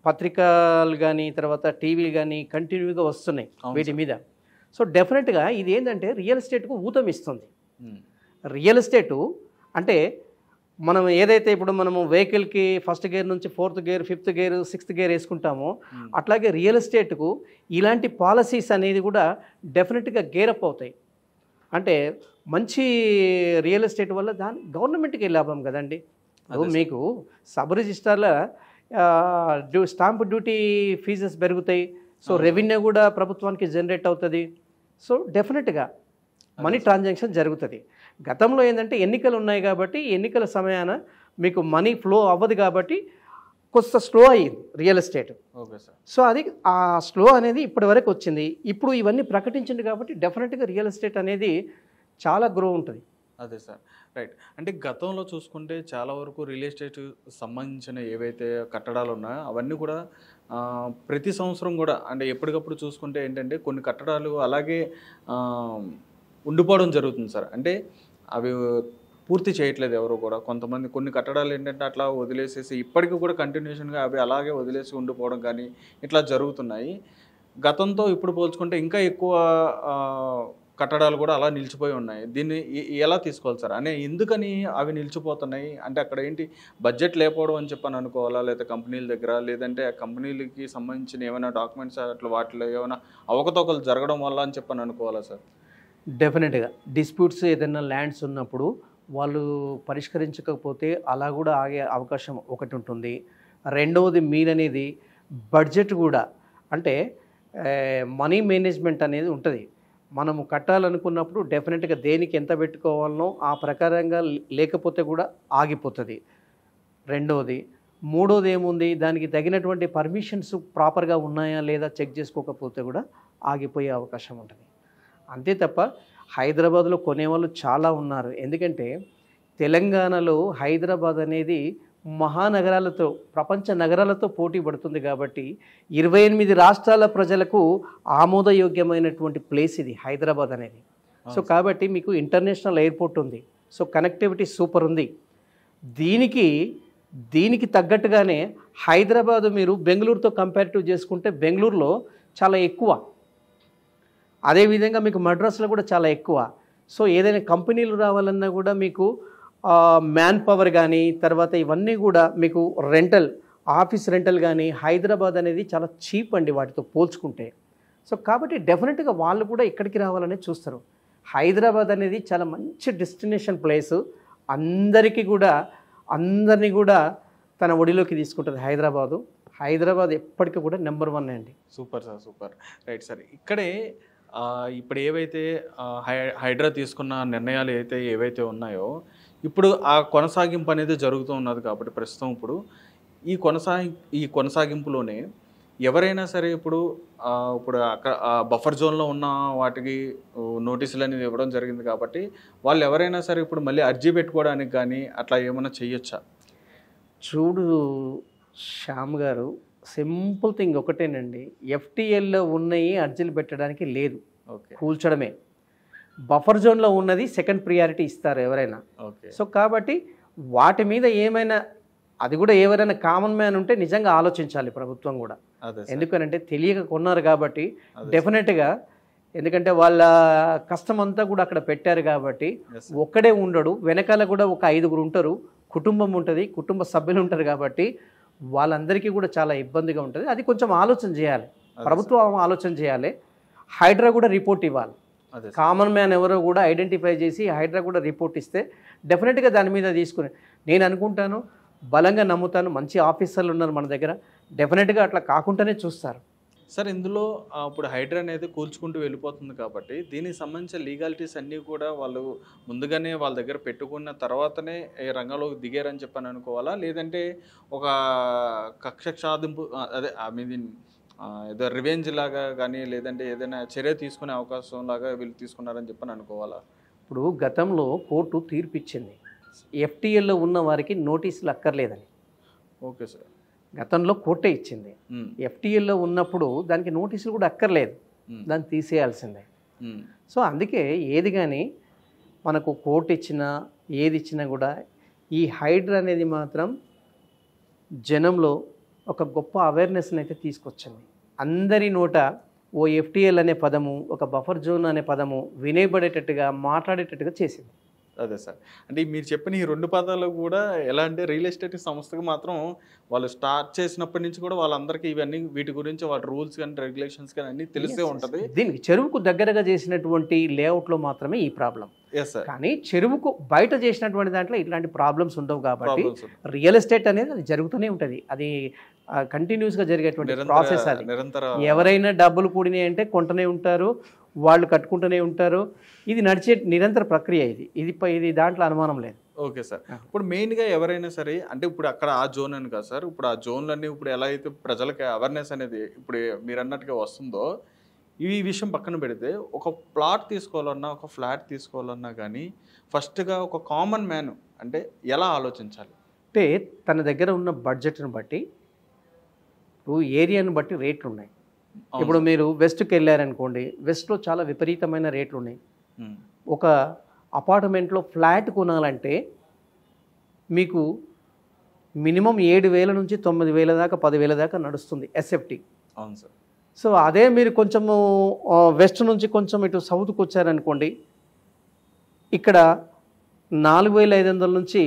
పత్రికలు కానీ తర్వాత టీవీలు కానీ కంటిన్యూగా వస్తున్నాయి వీటి మీద. సో డెఫినెట్గా ఇది ఏంటంటే రియల్ ఎస్టేట్కు ఊతం ఇస్తుంది. రియల్ ఎస్టేటు అంటే మనం ఏదైతే ఇప్పుడు మనము వెహికల్కి ఫస్ట్ గేర్ నుంచి 4th gear 5th gear 6th gear వేసుకుంటామో అట్లాగే రియల్ ఎస్టేట్కు ఇలాంటి పాలసీస్ అనేది కూడా డెఫినెట్గా గేరప్ అవుతాయి. అంటే మంచి రియల్ ఎస్టేట్ వల్ల గవర్నమెంట్కి లాభం కదండి. మీకు సబ్ రిజిస్టార్ల స్టాంప్ డ్యూటీ ఫీజెస్ పెరుగుతాయి, సో రెవెన్యూ కూడా ప్రభుత్వానికి జనరేట్ అవుతుంది. సో డెఫినెట్గా మనీ ట్రాన్సాక్షన్ జరుగుతుంది. గతంలో ఏంటంటే ఎన్నికలు ఉన్నాయి కాబట్టి ఎన్నికల సమయాన మీకు మనీ ఫ్లో అవ్వదు కాబట్టి కొంత స్లో అయ్యింది real estate. Okay sir. So అది ఆ స్లో అనేది ఇప్పటి వరకు వచ్చింది. ఇప్పుడు ఇవన్నీ ప్రకటించింది కాబట్టి డెఫినెట్గా రియల్ ఎస్టేట్ అనేది చాలా గ్రో ఉంటుంది. అదే సార్, రైట్. అంటే గతంలో చూసుకుంటే చాలా వరకు రియల్ ఎస్టేట్ సంబంధించిన ఏవైతే కట్టడాలు ఉన్నాయో అవన్నీ కూడా ప్రతి సంవత్సరం కూడా అంటే ఎప్పటికప్పుడు చూసుకుంటే ఏంటంటే కొన్ని కట్టడాలు అలాగే ఉండిపోవడం జరుగుతుంది సార్. అంటే అవి పూర్తి చేయట్లేదు ఎవరు కూడా. కొంతమంది కొన్ని కట్టడాలు ఏంటంటే అట్లా వదిలేసేసి ఇప్పటికీ కూడా కంటిన్యూషన్గా అవి అలాగే వదిలేసి ఉండిపోవడం కానీ ఇట్లా జరుగుతున్నాయి. గతంతో ఇప్పుడు పోల్చుకుంటే ఇంకా ఎక్కువ కట్టడాలు కూడా అలా నిలిచిపోయి ఉన్నాయి. దీన్ని ఎలా తీసుకోవాలి సార్? అనే ఎందుకని అవి నిలిచిపోతున్నాయి? అంటే అక్కడ ఏంటి బడ్జెట్ లేకపోవడం అని చెప్పని అనుకోవాలా, లేదా కంపెనీల దగ్గర, లేదంటే ఆ కంపెనీలకి సంబంధించిన ఏమైనా డాక్యుమెంట్స్ అట్లా వాటిలో ఏమైనా అవకతవకలు జరగడం వల్ల అని చెప్పని అనుకోవాలా సార్? డెఫినెట్గా డిస్ప్యూట్స్ ఏదైనా ల్యాండ్స్ ఉన్నప్పుడు వాళ్ళు పరిష్కరించకపోతే అలా కూడా ఆగే అవకాశం ఒకటి ఉంటుంది. రెండవది మీరనేది బడ్జెట్ కూడా, అంటే మనీ మేనేజ్మెంట్ అనేది ఉంటుంది. మనము కట్టాలనుకున్నప్పుడు డెఫినెట్గా దేనికి ఎంత పెట్టుకోవాలనో ఆ ప్రకారంగా లేకపోతే కూడా ఆగిపోతుంది. రెండవది. మూడోది ఏముంది, దానికి తగినటువంటి పర్మిషన్స్ ప్రాపర్గా ఉన్నాయా లేదా చెక్ చేసుకోకపోతే కూడా ఆగిపోయే అవకాశం ఉంటుంది. అంతే తప్ప హైదరాబాద్లో కొనేవాళ్ళు చాలా ఉన్నారు. ఎందుకంటే తెలంగాణలో హైదరాబాద్ అనేది మహానగరాలతో, ప్రపంచ నగరాలతో పోటీ పడుతుంది కాబట్టి 28 రాష్ట్రాల ప్రజలకు ఆమోదయోగ్యమైనటువంటి ప్లేస్ ఇది హైదరాబాద్ అనేది. సో కాబట్టి మీకు ఇంటర్నేషనల్ ఎయిర్పోర్ట్ ఉంది, సో కనెక్టివిటీ సూపర్ ఉంది. దీనికి తగ్గట్టుగానే హైదరాబాద్ మీరు బెంగళూరుతో కంపారిటివ్ చేసుకుంటే బెంగళూరులో చాలా ఎక్కువ, అదేవిధంగా మీకు మద్రాసులో కూడా చాలా ఎక్కువ. సో ఏదైనా కంపెనీలు రావాలన్నా కూడా మీకు మ్యాన్ పవర్ కానీ తర్వాత ఇవన్నీ కూడా మీకు రెంటల్, ఆఫీస్ రెంటల్ కానీ హైదరాబాద్ అనేది చాలా చీప్ అండి వాటితో పోల్చుకుంటే. సో కాబట్టి డెఫినెట్గా వాళ్ళు కూడా ఇక్కడికి రావాలని చూస్తారు. హైదరాబాద్ అనేది చాలా మంచి డెస్టినేషన్ ప్లేసు, అందరినీ కూడా తన ఒడిలోకి తీసుకుంటుంది హైదరాబాద్ ఎప్పటికీ కూడా నెంబర్ 1 అండి. Super sir, super. Right sir. ఇక్కడే ఇప్పుడు ఏవైతే హైడ్రా తీసుకున్న నిర్ణయాలు ఏవైతే ఉన్నాయో ఇప్పుడు ఆ కొనసాగింపు అనేది జరుగుతూ ఉన్నది కాబట్టి ప్రస్తుతం ఇప్పుడు ఈ కొనసాగింపులోనే ఎవరైనా సరే ఇప్పుడు అక్కడ బఫర్ జోన్లో ఉన్న వాటికి నోటీసులు అనేది ఇవ్వడం జరిగింది కాబట్టి వాళ్ళు ఎవరైనా సరే ఇప్పుడు మళ్ళీ అర్జీ పెట్టుకోవడానికి కానీ అట్లా ఏమైనా చేయొచ్చా? చూడు శ్యామ్ గారు, సింపుల్ థింగ్ ఒకటేనండి, ఎఫ్టీఎల్లో ఉన్నాయి అర్జీలు పెట్టడానికి లేదు, కూల్చడమే. బఫర్ జోన్లో ఉన్నది సెకండ్ ప్రియారిటీ ఇస్తారు ఎవరైనా. సో కాబట్టి వాటి మీద ఏమైనా, అది కూడా ఎవరైనా కామన్ మ్యాన్ ఉంటే నిజంగా ఆలోచించాలి ప్రభుత్వం కూడా. ఎందుకనంటే తెలియక కొన్నారు కాబట్టి డెఫినెట్గా, ఎందుకంటే వాళ్ళ కష్టం అంతా కూడా అక్కడ పెట్టారు కాబట్టి ఒక్కడే ఉండడు, వెనకాల కూడా ఒక 5గురు ఉంటారు, కుటుంబం ఉంటుంది, కుటుంబ సభ్యులు ఉంటారు కాబట్టి వాళ్ళందరికీ కూడా చాలా ఇబ్బందిగా ఉంటుంది. అది కొంచెం ఆలోచన చేయాలి, ప్రభుత్వం ఆలోచన చేయాలి. హైడ్రా కూడా రిపోర్ట్ ఇవ్వాలి. కామన్ మ్యాన్ ఎవరో కూడా ఐడెంటిఫై చేసి హైడ్రా కూడా రిపోర్ట్ ఇస్తే డెఫినెట్గా దాని మీద తీసుకుని, నేను అనుకుంటాను, బలంగా నమ్ముతాను, మంచి ఆఫీసర్లు ఉన్నారు మన దగ్గర, డెఫినెట్గా అట్లా కాకుండానే చూస్తారు. సార్ ఇందులో ఇప్పుడు హైడ్రా అనేది కూల్చుకుంటూ వెళ్ళిపోతుంది కాబట్టి దీనికి సంబంధించిన లీగాలిటీస్ అన్నీ కూడా వాళ్ళు ముందుగానే వాళ్ళ దగ్గర పెట్టుకున్న తర్వాతనే రంగంలోకి దిగారని చెప్పని అనుకోవాలా, లేదంటే ఒక కక్ష సాధింపు అదే ఏదో రివెంజ్ లాగా కానీ లేదంటే ఏదైనా చర్య తీసుకునే అవకాశం లాగా వీళ్ళు తీసుకున్నారని చెప్పని అనుకోవాలా? ఇప్పుడు గతంలో కోర్టు తీర్పు ఇచ్చింది ఎఫ్టీఎల్లో ఉన్న వారికి నోటీసులు అక్కర్లేదని. Okay sir. గతంలో కోర్టే ఇచ్చింది. ఎఫ్టీఎల్లో ఉన్నప్పుడు దానికి నోటీసులు కూడా అక్కర్లేదు, దాన్ని తీసేయాల్సిందే. సో అందుకే ఏది కానీ మనకు కోర్టు ఇచ్చినా ఏది ఇచ్చినా కూడా ఈ హైడ్రా అనేది మాత్రం జనంలో ఒక గొప్ప అవేర్నెస్ని అయితే తీసుకొచ్చింది. అందరి నోట ఓ ఎఫ్టీఎల్ అనే పదము, ఒక బఫర్ జోన్ అనే పదము వినేబడేటట్టుగా, మాట్లాడేటట్టుగా చేసింది. అదే సార్. అంటే మీరు చెప్పిన ఈ 2 పదాలు కూడా ఎలా అంటే రియల్ ఎస్టేట్ సంస్థకి మాత్రం వాళ్ళు స్టార్ట్ చేసినప్పటి నుంచి కూడా వాళ్ళందరికీ ఇవన్నీ వీటి గురించి వాళ్ళ రూల్స్ కానీ రెగ్యులేషన్స్ కానీ అన్నీ తెలిసే ఉంటుంది. దీనికి చెరువుకు దగ్గరగా చేసినటువంటి లేఅవుట్లో మాత్రమే ఈ ప్రాబ్లం. Yes sir. కానీ చెరువుకు బయట చేసినటువంటి దాంట్లో ఇట్లాంటి ప్రాబ్లమ్స్ ఉండవు కాబట్టి ప్రాబ్లమ్స్ రియల్ ఎస్టేట్ అనేది అది జరుగుతూనే ఉంటుంది. అది కంటిన్యూస్గా జరిగేటువంటి ప్రాసెస్. అది నిరంతర ఎవరైనా డబ్బులు కూడినాయి అంటే కొంటూనే ఉంటారు, వాళ్ళు కట్టుకుంటూనే ఉంటారు. ఇది నడిచే నిరంతర ప్రక్రియ. ఇది దాంట్లో అనుమానం లేదు. Okay sir. ఇప్పుడు మెయిన్గా ఎవరైనా సరే అంటే ఇప్పుడు అక్కడ ఆ జోన్ అని కాదు సార్, ఇప్పుడు ఆ జోన్లన్నీ ఇప్పుడు ఎలా అయితే ప్రజలకి అవేర్నెస్ అనేది ఇప్పుడు మీరు అన్నట్టుగా వస్తుందో, ఈ విషయం పక్కన పెడితే ఒక ప్లాట్ తీసుకోవాలన్నా ఒక ఫ్లాట్ తీసుకోవాలన్నా కానీ ఫస్ట్గా ఒక కామన్ మ్యాన్ అంటే ఎలా ఆలోచించాలి? అంటే తన దగ్గర ఉన్న బడ్జెట్ను బట్టి, ఇప్పుడు ఏరియాను బట్టి రేట్లు ఉన్నాయి. ఇప్పుడు మీరు వెస్ట్కి వెళ్ళారనుకోండి, వెస్ట్లో చాలా విపరీతమైన రేట్లు ఉన్నాయి. ఒక అపార్ట్మెంట్లో ఫ్లాట్ కొనాలంటే మీకు మినిమం 7,000 నుంచి 9,000 దాకా 10,000 దాకా నడుస్తుంది ఎస్ఎఫ్టీ. అవును సార్. సో అదే మీరు కొంచెము వెస్ట్ నుంచి కొంచెం ఇటు సౌత్కి వచ్చారనుకోండి, ఇక్కడ 4,500 నుంచి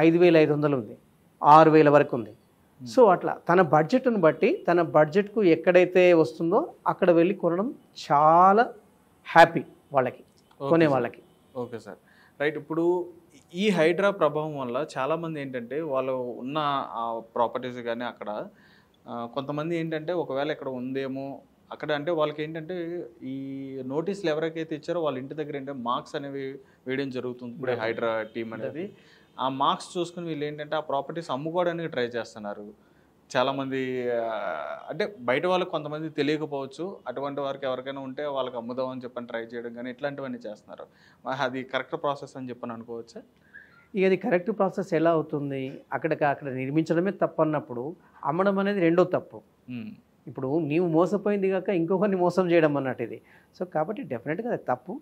5,500 ఉంది, 6,000 వరకు ఉంది. సో అట్లా తన బడ్జెట్ను బట్టి తన బడ్జెట్కు ఎక్కడైతే వస్తుందో అక్కడ వెళ్ళి కొనడం చాలా హ్యాపీ వాళ్ళకి, కొనే వాళ్ళకి. Okay sir, right. ఇప్పుడు ఈ హైడ్రా ప్రభావం వల్ల చాలామంది ఏంటంటే వాళ్ళు ఉన్న ప్రాపర్టీస్ కానీ అక్కడ కొంతమంది ఏంటంటే ఒకవేళ ఇక్కడ ఉందేమో అక్కడ అంటే వాళ్ళకి ఏంటంటే ఈ నోటీసులు ఎవరికైతే ఇచ్చారో వాళ్ళ ఇంటి దగ్గర ఏంటంటే మార్క్స్ అనేవి వేయడం జరుగుతుంది. ఇప్పుడు హైడ్రా టీం అనేది ఆ మార్క్స్ చూసుకుని వీళ్ళు ఏంటంటే ఆ ప్రాపర్టీస్ అమ్ముకోవడానికి ట్రై చేస్తున్నారు. చాలామంది అంటే బయట వాళ్ళకి కొంతమంది తెలియకపోవచ్చు, అటువంటి వారికి ఎవరికైనా ఉంటే వాళ్ళకి అమ్ముదామని చెప్పని ట్రై చేయడం కానీ ఇట్లాంటివన్నీ చేస్తున్నారు. అది కరెక్ట్ ప్రాసెస్ అని చెప్పని అనుకోవచ్చా? ఇక అది కరెక్ట్ ప్రాసెస్ ఎలా అవుతుంది? అక్కడ నిర్మించడమే తప్పు అన్నప్పుడు అమ్మడం అనేది రెండో తప్పు. ఇప్పుడు నీవు మోసపోయింది కాక ఇంకొకరిని మోసం చేయడం అన్నట్టు ఇది. సో కాబట్టి డెఫినెట్గా అది తప్పు,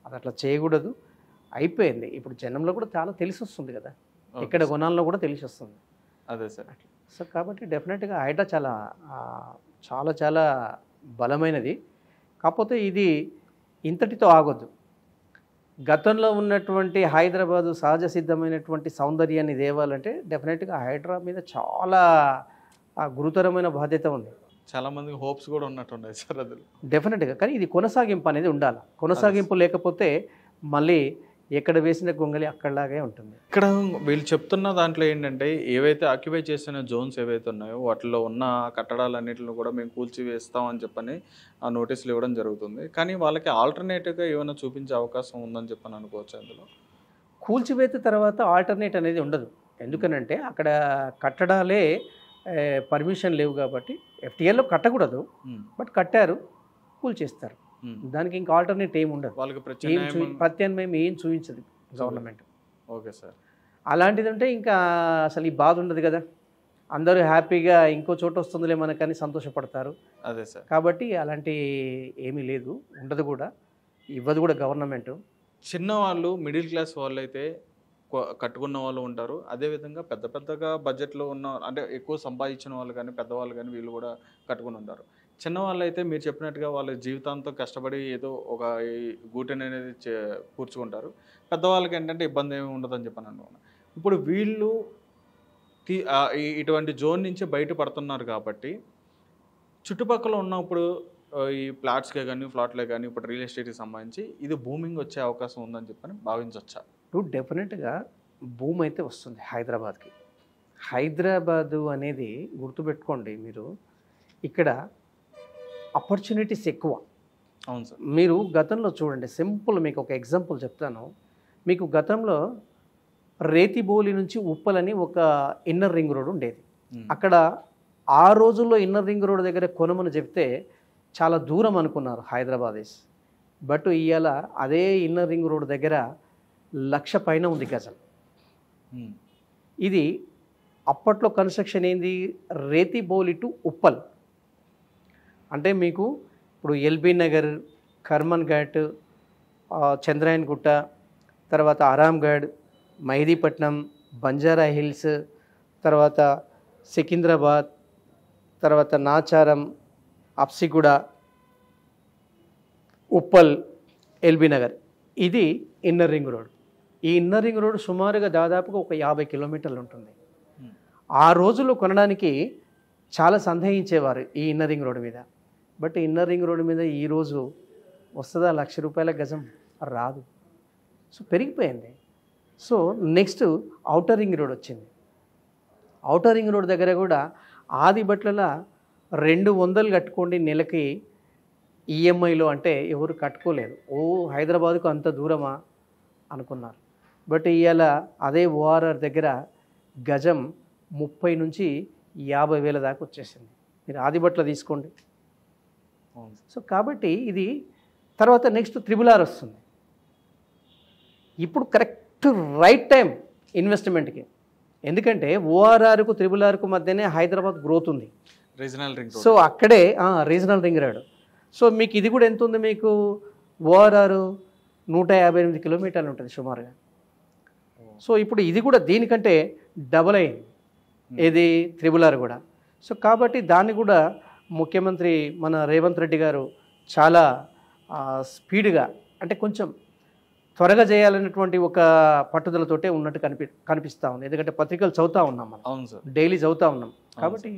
అది అట్లా చేయకూడదు. అయిపోయింది. ఇప్పుడు జనంలో కూడా చాలా తెలిసి వస్తుంది కదా, ఎక్కడ కొనాల్లో కూడా తెలిసి వస్తుంది. అదే సార్. సో కాబట్టి డెఫినెట్గా హైడ్రా చాలా చాలా చాలా బలమైనది. కాకపోతే ఇది ఇంతటితో ఆగొద్దు. గతంలో ఉన్నటువంటి హైదరాబాదు సహజ సిద్ధమైనటువంటి సౌందర్యాన్ని తేవాలంటే డెఫినెట్గా హైడ్రా మీద చాలా గురుతరమైన బాధ్యత ఉంది. చాలామంది హోప్స్ కూడా ఉన్నట్టున్నాయి సార్ అది. డెఫినెట్గా. కానీ ఇది కొనసాగింపు అనేది ఉండాలి. కొనసాగింపు లేకపోతే మళ్ళీ ఎక్కడ వేసిన గొంగలి అక్కడలాగే ఉంటుంది. ఇక్కడ వీళ్ళు చెప్తున్న దాంట్లో ఏంటంటే ఏవైతే ఆక్యుపై చేసిన జోన్స్ ఏవైతే ఉన్నాయో వాటిలో ఉన్న కట్టడాలన్నింటిని కూడా మేము కూల్చివేస్తామని చెప్పని ఆ నోటీసులు ఇవ్వడం జరుగుతుంది. కానీ వాళ్ళకి ఆల్టర్నేటివ్గా ఏమైనా చూపించే అవకాశం ఉందని చెప్పని అనుకోవచ్చు. అందులో కూల్చివేత తర్వాత ఆల్టర్నేట్ అనేది ఉండదు. ఎందుకనంటే అక్కడ కట్టడాలే పర్మిషన్ లేవు కాబట్టి ఎఫ్టీఎల్లో కట్టకూడదు, బట్ కట్టారు, కూల్చేస్తారు. దానికి ఇంకా ఆల్టర్నేట్ ఏమి ఉండదు. వాళ్ళకి ప్రత్యామ్నాయం ఏం చూపించదు గవర్నమెంట్. Okay sir. అలాంటిది ఉంటే ఇంకా అసలు ఈ బాధ ఉండదు కదా, అందరూ హ్యాపీగా ఇంకో చోట వస్తుందిలే మనకని సంతోషపడతారు. అదే సార్. కాబట్టి అలాంటి ఏమీ లేదు, ఉండదు కూడా, ఇవ్వదు కూడా గవర్నమెంట్. చిన్నవాళ్ళు మిడిల్ క్లాస్ వాళ్ళు అయితే కట్టుకున్న వాళ్ళు ఉంటారు. అదేవిధంగా పెద్దగా బడ్జెట్లో ఉన్న అంటే ఎక్కువ సంపాదించిన వాళ్ళు కానీ పెద్దవాళ్ళు కానీ వీళ్ళు కూడా కట్టుకుని ఉంటారు. చిన్నవాళ్ళు అయితే మీరు చెప్పినట్టుగా వాళ్ళ జీవితాంతం కష్టపడి ఏదో ఒక గూటెని అనేది కూర్చుకుంటారు. పెద్దవాళ్ళకి ఏంటంటే ఇబ్బంది ఏమి ఉండదని చెప్పని అనుకున్నాను. ఇప్పుడు వీళ్ళు ఇటువంటి జోన్ నుంచి బయటపడుతున్నారు కాబట్టి చుట్టుపక్కల ఉన్నప్పుడు ఈ ఫ్లాట్స్కే కానీ ఫ్లాట్లే కానీ ఇప్పుడు రియల్ ఎస్టేట్కి సంబంధించి ఇది బూమింగ్ వచ్చే అవకాశం ఉందని చెప్పని భావించవచ్చా? డెఫినెట్గా భూమి అయితే వస్తుంది హైదరాబాద్కి. హైదరాబాదు అనేది గుర్తుపెట్టుకోండి మీరు, ఇక్కడ ఆపర్చునిటీస్ ఎక్కువ. అవును సార్. మీరు గతంలో చూడండి, సింపుల్ మీకు ఒక ఎగ్జాంపుల్ చెప్తాను. మీకు గతంలో రేతిబోలి నుంచి ఉప్పలని ఒక ఇన్నర్ రింగ్ రోడ్ ఉండేది. అక్కడ ఆ రోజుల్లో ఇన్నర్ రింగ్ రోడ్ దగ్గర కొనమని చెప్తే చాలా దూరం అనుకున్నారు హైదరాబాదీస్. బట్ ఇవాళ అదే ఇన్నర్ రింగ్ రోడ్ దగ్గర 1,00,000 పైన ఉంది గజం. ఇది అప్పట్లో కన్స్ట్రక్షన్ ఏంది, రేతిబోలి టు ఉప్పల్. అంటే మీకు ఇప్పుడు ఎల్బీ నగర్, కర్మన్ ఘాట్, చంద్రాయన్ గుట్ట, తర్వాత ఆరాంగఢ్, మెహదీపట్నం, బంజారా హిల్స్, తర్వాత సికింద్రాబాద్, తర్వాత నాచారం, అప్సిగూడ, ఉప్పల్, ఎల్బీ నగర్, ఇది ఇన్నర్ రింగ్ రోడ్. ఈ ఇన్నర్ రింగ్ రోడ్ సుమారుగా దాదాపుగా ఒక 50 కిలోమీటర్లు ఉంటుంది. ఆ రోజుల్లో కొనడానికి చాలా సందేహించేవారు ఈ ఇన్నర్ రింగ్ రోడ్ మీద. బట్ ఇన్నర్ రింగ్ రోడ్ మీద ఈరోజు వస్తుందా ₹1,00,000 గజం? రాదు. సో పెరిగిపోయింది. So next outer ring road వచ్చింది. ఔటర్ రింగ్ రోడ్ దగ్గర కూడా ఆదిబట్ల 200 కట్టుకోండి నెలకి ఈఎంఐలో అంటే ఎవరు కట్టుకోలేదు. హైదరాబాద్కు అంత దూరమా అనుకున్నారు. బట్ ఇవాళ అదే ఓఆర్ఆర్ దగ్గర గజం 30 నుంచి 50,000 దాకా వచ్చేసింది. మీరు ఆదిబట్ల తీసుకోండి. సో కాబట్టి ఇది తర్వాత నెక్స్ట్ RRR వస్తుంది. ఇప్పుడు కరెక్ట్ రైట్ టైం ఇన్వెస్ట్మెంట్కి. ఎందుకంటే ఓఆర్ఆర్కు RRRకు మధ్యనే హైదరాబాద్ గ్రోత్ ఉంది. Regional ring road. సో అక్కడే రీజనల్ రింగ్ రోడ్. సో మీకు ఇది కూడా ఎంత ఉంది? మీకు ఓఆర్ఆర్ 158 కిలోమీటర్లు ఉంటుంది సుమారుగా. సో ఇప్పుడు ఇది కూడా దీనికంటే డబల్ అయింది. ఇది RRR కూడా. సో కాబట్టి దాన్ని కూడా ముఖ్యమంత్రి మన రేవంత్ రెడ్డి గారు చాలా స్పీడ్గా అంటే కొంచెం త్వరగా చేయాలనేటువంటి ఒక పట్టుదలతోటే ఉన్నట్టు కనిపిస్తూ ఉంది. ఎందుకంటే పత్రికలు చదువుతూ ఉన్నాం మనం. అవును సార్, డైలీ చదువుతూ ఉన్నాం. కాబట్టి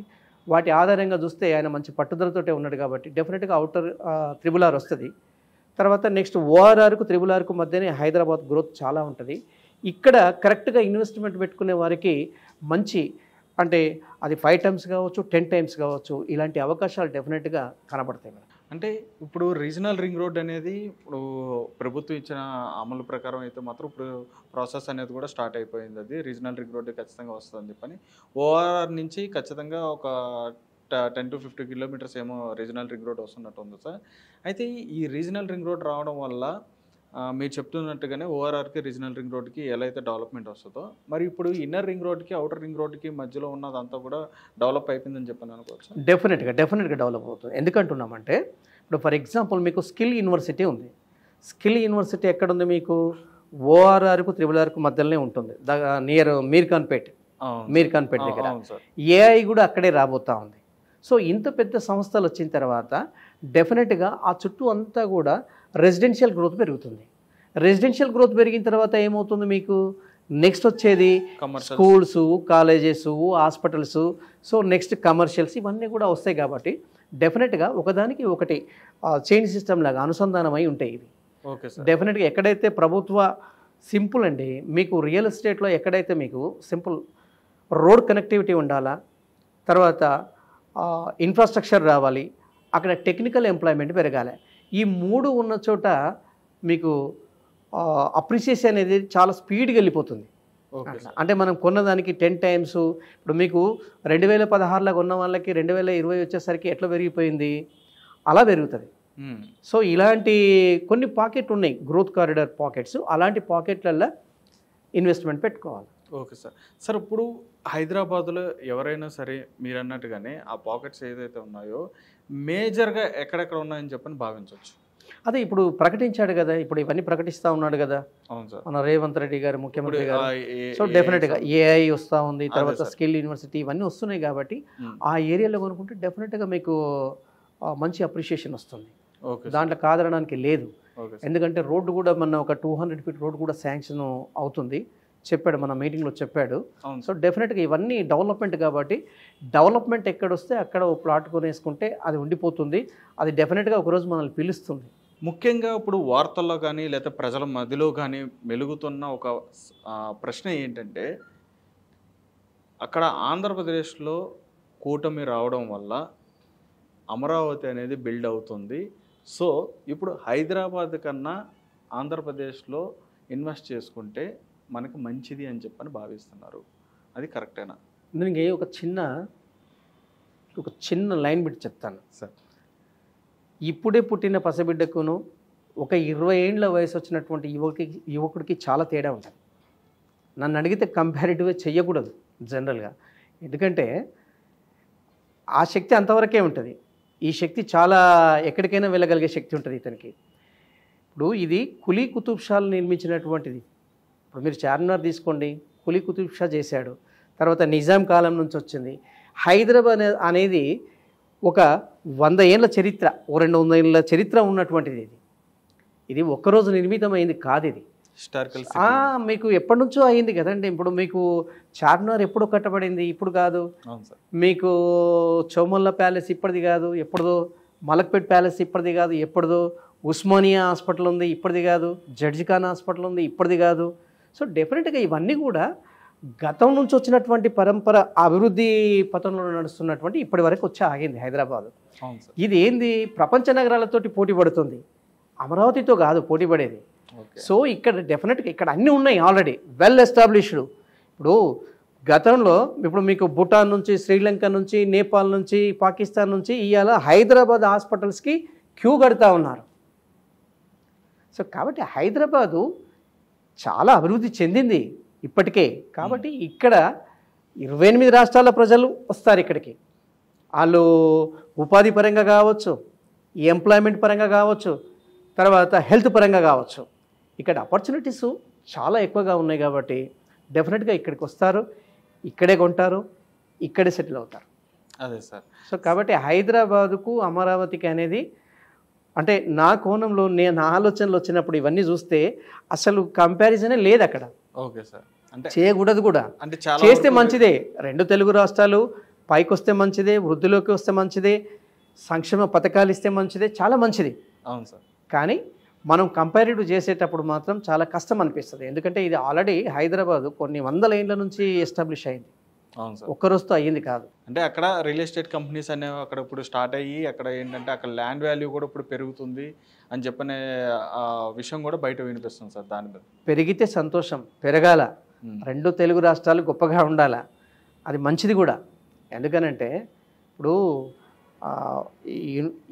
వాటి ఆధారంగా చూస్తే ఆయన మంచి పట్టుదలతోటే ఉన్నాడు కాబట్టి డెఫినెట్గా ఔటర్ RRR వస్తుంది. తర్వాత నెక్స్ట్ ఓఆర్ఆర్కు RRRకు మధ్యనే హైదరాబాద్ గ్రోత్ చాలా ఉంటుంది. ఇక్కడ కరెక్ట్గా ఇన్వెస్ట్మెంట్ పెట్టుకునే వారికి మంచి అంటే అది 5 times కావచ్చు, 10 times కావచ్చు, ఇలాంటి అవకాశాలు డెఫినెట్గా కనబడతాయి మేడం. అంటే ఇప్పుడు రీజనల్ రింగ్ రోడ్ అనేది ఇప్పుడు ప్రభుత్వం ఇచ్చిన అమలు ప్రకారం అయితే మాత్రం ఇప్పుడు ప్రాసెస్ అనేది కూడా స్టార్ట్ అయిపోయింది. అది రీజనల్ రింగ్ రోడ్ ఖచ్చితంగా వస్తుందని చెప్పని ఓఆర్ఆర్ నుంచి ఖచ్చితంగా ఒక 10 to 50 కిలోమీటర్స్ ఏమో రీజనల్ రింగ్ రోడ్ వస్తున్నట్టు ఉంది సార్. అయితే ఈ రీజనల్ రింగ్ రోడ్ రావడం వల్ల మీరు చెప్తున్నట్టుగానే ఓఆర్ఆర్కి రీజనల్ రింగ్ రోడ్కి ఎలా అయితే డెవలప్మెంట్ వస్తుందో మరి ఇప్పుడు ఇన్నర్ రింగ్ రోడ్కి అవుటర్ రింగ్ రోడ్కి మధ్యలో ఉన్నదంతా కూడా డెవలప్ అయిపోయిందని చెప్పని అనుకోవచ్చు. డెఫినెట్గా డెవలప్ అవుతుంది. ఎందుకంటున్నామంటే ఇప్పుడు ఫర్ ఎగ్జాంపుల్ మీకు స్కిల్ యూనివర్సిటీ ఉంది. స్కిల్ యూనివర్సిటీ ఎక్కడుంది? మీకు ఓఆర్ఆర్కు RRRకు మధ్యలోనే ఉంటుంది, నియర్ మీర్ఖాన్పేట్ దగ్గర. ఏఐ కూడా అక్కడే రాబోతూ ఉంది. సో ఇంత పెద్ద సంస్థలు వచ్చిన తర్వాత డెఫినెట్గా ఆ చుట్టూ అంతా కూడా రెసిడెన్షియల్ గ్రోత్ పెరుగుతుంది. రెసిడెన్షియల్ గ్రోత్ పెరిగిన తర్వాత ఏమవుతుంది? మీకు నెక్స్ట్ వచ్చేది schools, colleges, hospitals, so next commercials, ఇవన్నీ కూడా వస్తాయి. కాబట్టి డెఫినెట్గా ఒకదానికి ఒకటి చైన్ సిస్టమ్ లాగా అనుసంధానమై ఉంటాయి ఇవి. డెఫినెట్గా ఎక్కడైతే ప్రభుత్వ సింపుల్ అండి, మీకు రియల్ ఎస్టేట్లో ఎక్కడైతే మీకు సింపుల్ రోడ్ కనెక్టివిటీ ఉండాలా, తర్వాత ఇన్ఫ్రాస్ట్రక్చర్ రావాలి, అక్కడ టెక్నికల్ ఎంప్లాయ్మెంట్ పెరగాలి. ఈ 3 ఉన్న చోట మీకు అప్రిసియేషన్ అనేది చాలా స్పీడ్గా వెళ్ళిపోతుంది. అంటే మనం కొన్నదానికి 10 times. ఇప్పుడు మీకు 2016లో కొన్న వాళ్ళకి 2020 వచ్చేసరికి ఎట్లా పెరిగిపోయింది? అలా పెరుగుతుంది. సో ఇలాంటి కొన్ని పాకెట్ ఉన్నాయి, గ్రోత్ కారిడార్ పాకెట్స్. అలాంటి పాకెట్లలో ఇన్వెస్ట్మెంట్ పెట్టుకోవాలి. Okay sir. సార్ ఇప్పుడు హైదరాబాద్లో ఎవరైనా సరే మీరు అన్నట్టుగానే ఆ పాకెట్స్ ఏదైతే ఉన్నాయో మేజర్గా ఎక్కడెక్కడ ఉన్నాయని చెప్పని భావించవచ్చు. అదే ఇప్పుడు ప్రకటించాడు కదా, ఇప్పుడు ఇవన్నీ ప్రకటిస్తూ ఉన్నాడు కదా. అవును సార్, మన రేవంత్ రెడ్డి గారు ముఖ్యమంత్రి గారు. సో డెఫినెట్గా ఏఐ వస్తూ ఉంది, తర్వాత స్కిల్ యూనివర్సిటీ, ఇవన్నీ వస్తున్నాయి. కాబట్టి ఆ ఏరియాలో కొనుక్కుంటే డెఫినెట్గా మీకు మంచి అప్రిషియేషన్ వస్తుంది. దాంట్లో కాదనడానికి లేదు. ఎందుకంటే రోడ్డు కూడా మన ఒక 200 feet రోడ్డు కూడా శాంక్షన్ అవుతుంది చెప్పాడు, మన మీటింగ్లో చెప్పాడు. సో డెఫినెట్గా ఇవన్నీ డెవలప్మెంట్ కాబట్టి డెవలప్మెంట్ ఎక్కడొస్తే అక్కడ ఓ ప్లాట్ కొనేసుకుంటే అది ఉండిపోతుంది. అది డెఫినెట్గా ఒకరోజు మనల్ని పిలుస్తుంది. ముఖ్యంగా ఇప్పుడు వార్తల్లో కానీ లేదా ప్రజల మధ్యలో కానీ మెలుగుతున్న ఒక ప్రశ్న ఏంటంటే, అక్కడ ఆంధ్రప్రదేశ్లో కూటమి రావడం వల్ల అమరావతి అనేది బిల్డ్ అవుతుంది. సో ఇప్పుడు హైదరాబాద్ కన్నా ఆంధ్రప్రదేశ్లో ఇన్వెస్ట్ చేసుకుంటే మనకు మంచిది అని చెప్పని భావిస్తున్నారు. అది కరెక్టేనా? నేను ఒక చిన్న లైన్ బిట్ చెప్తాను సార్. ఇప్పుడే పుట్టిన పసిబిడ్డకును ఒక 20 ఏళ్ల వయసు వచ్చినటువంటి యువకుడికి చాలా తేడా ఉంటుంది. నన్ను అడిగితే కంపారిటివ్గా చెయ్యకూడదు జనరల్గా. ఎందుకంటే ఆ శక్తి అంతవరకే ఉంటుంది. ఈ శక్తి చాలా ఎక్కడికైనా వెళ్ళగలిగే శక్తి ఉంటుంది ఇతనికి. ఇప్పుడు ఇది కులీ కుతుబ్ షాలు నిర్మించినటువంటిది. ఇప్పుడు మీరు చార్మినార్ తీసుకోండి, కులీ కుతుబ్ షా చేశాడు. తర్వాత నిజాం కాలం నుంచి వచ్చింది. హైదరాబాద్ అనేది ఒక 100 ఏళ్ళ చరిత్ర, 200 ఏళ్ళ చరిత్ర ఉన్నటువంటిది. ఇది ఒక్కరోజు నిర్మితమైంది కాదు. ఇది హిస్టారికల్ మీకు ఎప్పటి నుంచో అయింది కదండి. ఇప్పుడు మీకు చార్మినార్ ఎప్పుడు కట్టబడింది, ఇప్పుడు కాదు. అవును సార్. మీకు చౌమల్లా ప్యాలెస్ ఇప్పటిది కాదు, ఎప్పుడుదో. మలక్పేట్ ప్యాలెస్ ఇప్పటిది కాదు, ఎప్పుడుదో. ఉస్మానియా హాస్పిటల్ ఉంది, ఇప్పటిది కాదు. జడ్జిఖాన్ హాస్పిటల్ ఉంది, ఇప్పటిది కాదు. సో డెఫినెట్గా ఇవన్నీ కూడా గతం నుంచి వచ్చినటువంటి పరంపర అభివృద్ధి పథంలో నడుస్తున్నటువంటి ఇప్పటి వరకు వచ్చి ఆగింది హైదరాబాద్. అవును సార్. ఇది ఏంది, ప్రపంచ నగరాలతోటి పోటీ పడుతుంది, అమరావతితో కాదు పోటీ పడేది. ఓకే. సో ఇక్కడ డెఫినెట్గా ఇక్కడ అన్నీ ఉన్నాయి ఆల్రెడీ వెల్ ఎస్టాబ్లిష్డ్. ఇప్పుడు గతంలో ఇప్పుడు మీకు భూటాన్ నుంచి, శ్రీలంక నుంచి, నేపాల్ నుంచి, పాకిస్తాన్ నుంచి ఇవాళ హైదరాబాద్ హాస్పిటల్స్కి క్యూ కడతా ఉన్నారు. సో కాబట్టి హైదరాబాదు చాలా అభివృద్ధి చెందింది ఇప్పటికే. కాబట్టి ఇక్కడ 28 రాష్ట్రాల ప్రజలు వస్తారు ఇక్కడికి. వాళ్ళు ఉపాధి పరంగా కావచ్చు, ఎంప్లాయ్మెంట్ పరంగా కావచ్చు, తర్వాత హెల్త్ పరంగా కావచ్చు. ఇక్కడ ఆపర్చునిటీస్ చాలా ఎక్కువగా ఉన్నాయి కాబట్టి డెఫినెట్గా ఇక్కడికి వస్తారు, ఇక్కడే కొంటారు, ఇక్కడే సెటిల్ అవుతారు. అదే సార్. సో కాబట్టి హైదరాబాదుకు అమరావతికి అనేది అంటే నా కోణంలో నా ఆలోచనలు వచ్చినప్పుడు ఇవన్నీ చూస్తే అసలు కంపారిజనే లేదు అక్కడ. Okay sir. అంటే చేయకూడదు కూడా. అంటే చాలా చేస్తే మంచిదే, 2 తెలుగు రాష్ట్రాలు పైకి వస్తే మంచిదే, వృద్ధిలోకి వస్తే మంచిదే, సంక్షేమ పథకాలు ఇస్తే మంచిదే, చాలా మంచిది. అవును సార్. కానీ మనం కంపారిటివ్ చేసేటప్పుడు మాత్రం చాలా కష్టం అనిపిస్తుంది. ఎందుకంటే ఇది ఆల్రెడీ హైదరాబాదు కొన్ని వందల ఏళ్ళ నుంచి ఎస్టాబ్లిష్ అయింది, అవును సార్. ఒక్కరోజుతో అయ్యింది కాదు. అంటే అక్కడ రియల్ ఎస్టేట్ కంపెనీస్ అనేవి అక్కడ ఇప్పుడు స్టార్ట్ అయ్యి అక్కడ ఏంటంటే అక్కడ ల్యాండ్ వాల్యూ కూడా ఇప్పుడు పెరుగుతుంది అని చెప్పనే విషయం కూడా బయట వినిపిస్తుంది సార్. దాని మీద పెరిగితే సంతోషం, పెరగాల. 2 తెలుగు రాష్ట్రాలు గొప్పగా ఉండాల, అది మంచిది కూడా. ఎందుకనంటే ఇప్పుడు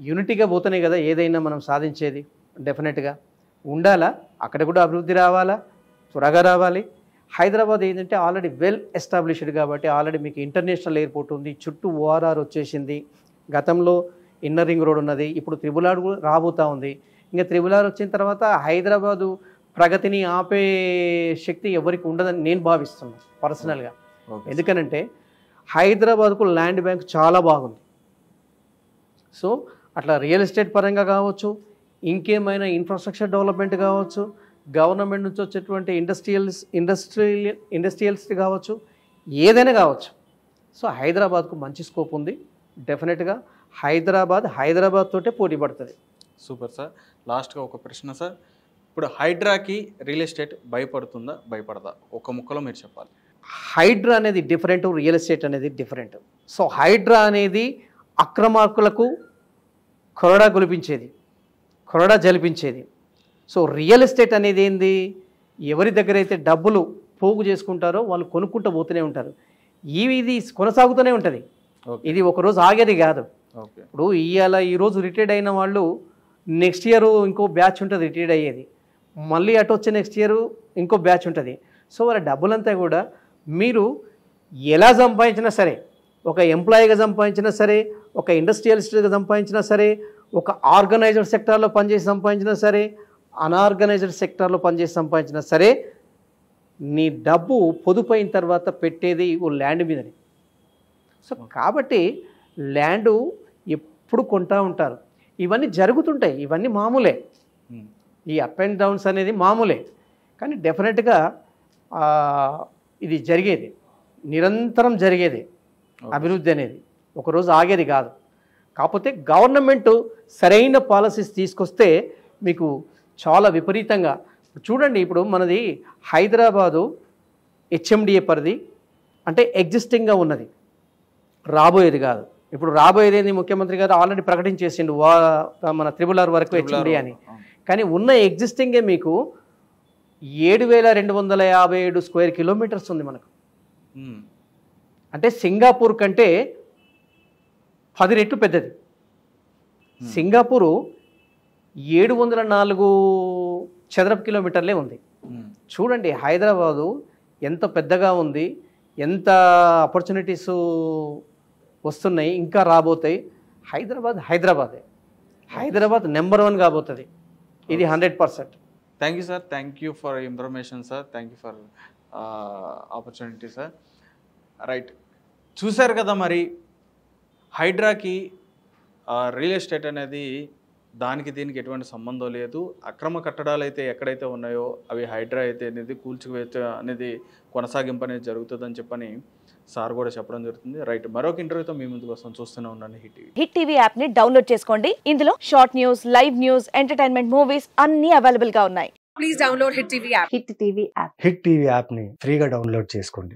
యూనిటీగా పోతేనే కదా ఏదైనా మనం సాధించేది. డెఫినెట్గా ఉండాలా, అక్కడ కూడా అభివృద్ధి రావాలా, త్వరగా రావాలి. హైదరాబాద్ ఏంటంటే ఆల్రెడీ వెల్ ఎస్టాబ్లిష్డ్ కాబట్టి ఆల్రెడీ మీకు ఇంటర్నేషనల్ ఎయిర్పోర్ట్ ఉంది, చుట్టూ ఓఆర్ఆర్ వచ్చేసింది. గతంలో ఇన్నర్ రింగ్ రోడ్ ఉన్నది, ఇప్పుడు త్రిబుల్ ఆర్ కూడా రాబోతూ ఉంది. ఇంకా త్రిబుల్ ఆర్ వచ్చిన తర్వాత హైదరాబాదు ప్రగతిని ఆపే శక్తి ఎవరికి ఉండదని నేను భావిస్తున్నాను పర్సనల్గా. ఎందుకనంటే హైదరాబాద్కు ల్యాండ్ బ్యాంక్ చాలా బాగుంది. సో అట్లా రియల్ ఎస్టేట్ పరంగా కావచ్చు, ఇంకేమైనా ఇన్ఫ్రాస్ట్రక్చర్ డెవలప్మెంట్ కావచ్చు, గవర్నమెంట్ నుంచి వచ్చేటువంటి ఇండస్ట్రియల్స్ కావచ్చు, ఏదైనా కావచ్చు. సో హైదరాబాద్కు మంచి స్కోప్ ఉంది. డెఫినెట్గా హైదరాబాద్ తోటే పోటీ పడుతుంది. Super sir. లాస్ట్గా ఒక ప్రశ్న సార్. ఇప్పుడు హైడ్రాకి రియల్ ఎస్టేట్ భయపడుతుందా, భయపడదా? ఒక ముక్కలో మీరు చెప్పాలి. హైడ్రా అనేది డిఫరెంట్, రియల్ ఎస్టేట్ అనేది డిఫరెంట్. సో హైడ్రా అనేది అక్రమార్కులకు కొరడా జలిపించేది. సో రియల్ ఎస్టేట్ అనేది ఏంది, ఎవరి దగ్గర అయితే డబ్బులు పోగు చేసుకుంటారో వాళ్ళు కొనుక్కుంటూ పోతూనే ఉంటారు. ఇది కొనసాగుతూనే ఉంటుంది, ఇది ఒకరోజు ఆగేది కాదు. ఇప్పుడు ఈరోజు రిటైర్డ్ అయిన వాళ్ళు నెక్స్ట్ ఇయర్ ఇంకో బ్యాచ్ ఉంటుంది రిటైర్డ్ అయ్యేది, మళ్ళీ అటు వచ్చే నెక్స్ట్ ఇయర్ ఇంకో బ్యాచ్ ఉంటుంది. సో వాళ్ళ డబ్బులంతా కూడా మీరు ఎలా సంపాదించినా సరే, ఒక ఎంప్లాయీగా సంపాదించినా సరే, ఒక ఇండస్ట్రియలిస్ట్గా సంపాదించినా సరే, ఒక ఆర్గనైజ్డ్ సెక్టార్లో పనిచేసి సంపాదించినా సరే, అన్ఆర్గనైజ్డ్ సెక్టార్లో పనిచేసి సంపాదించినా సరే, నీ డబ్బు పొదుపైన తర్వాత పెట్టేది ఓ ల్యాండ్ మీదని. సో కాబట్టి ల్యాండు ఎప్పుడు కొంటూ ఉంటారు, ఇవన్నీ జరుగుతుంటాయి, ఇవన్నీ మామూలే. ఈ అప్ అండ్ డౌన్స్ అనేది మామూలే. కానీ డెఫినెట్గా ఇది జరిగేది, నిరంతరం జరిగేది అభివృద్ధి అనేది, ఒకరోజు ఆగేది కాదు. కాకపోతే గవర్నమెంట్ సరైన పాలసీస్ తీసుకొస్తే మీకు చాలా విపరీతంగా చూడండి. ఇప్పుడు మనది హైదరాబాదు హెచ్ఎండిఏ పరిధి అంటే ఎగ్జిస్టింగ్గా ఉన్నది, రాబోయేది కాదు. ఇప్పుడు రాబోయేది ఏంది, ముఖ్యమంత్రి గారు ఆల్రెడీ ప్రకటించేసిండు మన త్రిబుల్ ఆర్ వరకు హెచ్ఎండిఏ అని. కానీ ఉన్న ఎగ్జిస్టింగే మీకు 7,257 స్క్వేర్ కిలోమీటర్స్ ఉంది మనకు. అంటే సింగపూర్ కంటే 10 రెట్లు పెద్దది. సింగపూరు 704 చదరపు కిలోమీటర్లే ఉంది. చూడండి హైదరాబాదు ఎంత పెద్దగా ఉంది, ఎంత ఆపర్చునిటీస్ వస్తున్నాయి, ఇంకా రాబోతాయి. హైదరాబాద్ నెంబర్ 1 కాబోతుంది, ఇది 100%. Thank you sir, thank you for information sir, thank you for opportunity sir. Right, చూశారు కదా మరి హైడ్రాకి రియల్ ఎస్టేట్ అనేది దానికి దీనికి ఎటువంటి సంబంధం లేదు. అక్రమ కట్టడాలు అయితే ఎక్కడైతే ఉన్నాయో అవి హైడ్రా అయితే అనేది కూల్చివేత అనేది కొనసాగింపు అనేది జరుగుతుందని చెప్పని సార్ కూడా చెప్పడం జరుగుతుంది. రైట్, మరొక ఇంటర్వ్యూతో మీ ముందుకు వస్తాం. చూస్తూనే ఉండండి hit TV. Hit TV app ని డౌన్లోడ్ చేసుకోండి. ఇందులో short news, live news, entertainment movies అన్ని అవైలబుల్ గా ఉన్నాయి. Please download Hit TV app. Hit TV app. Hit TV యాప్ని ఫ్రీగా డౌన్లోడ్ చేసుకోండి.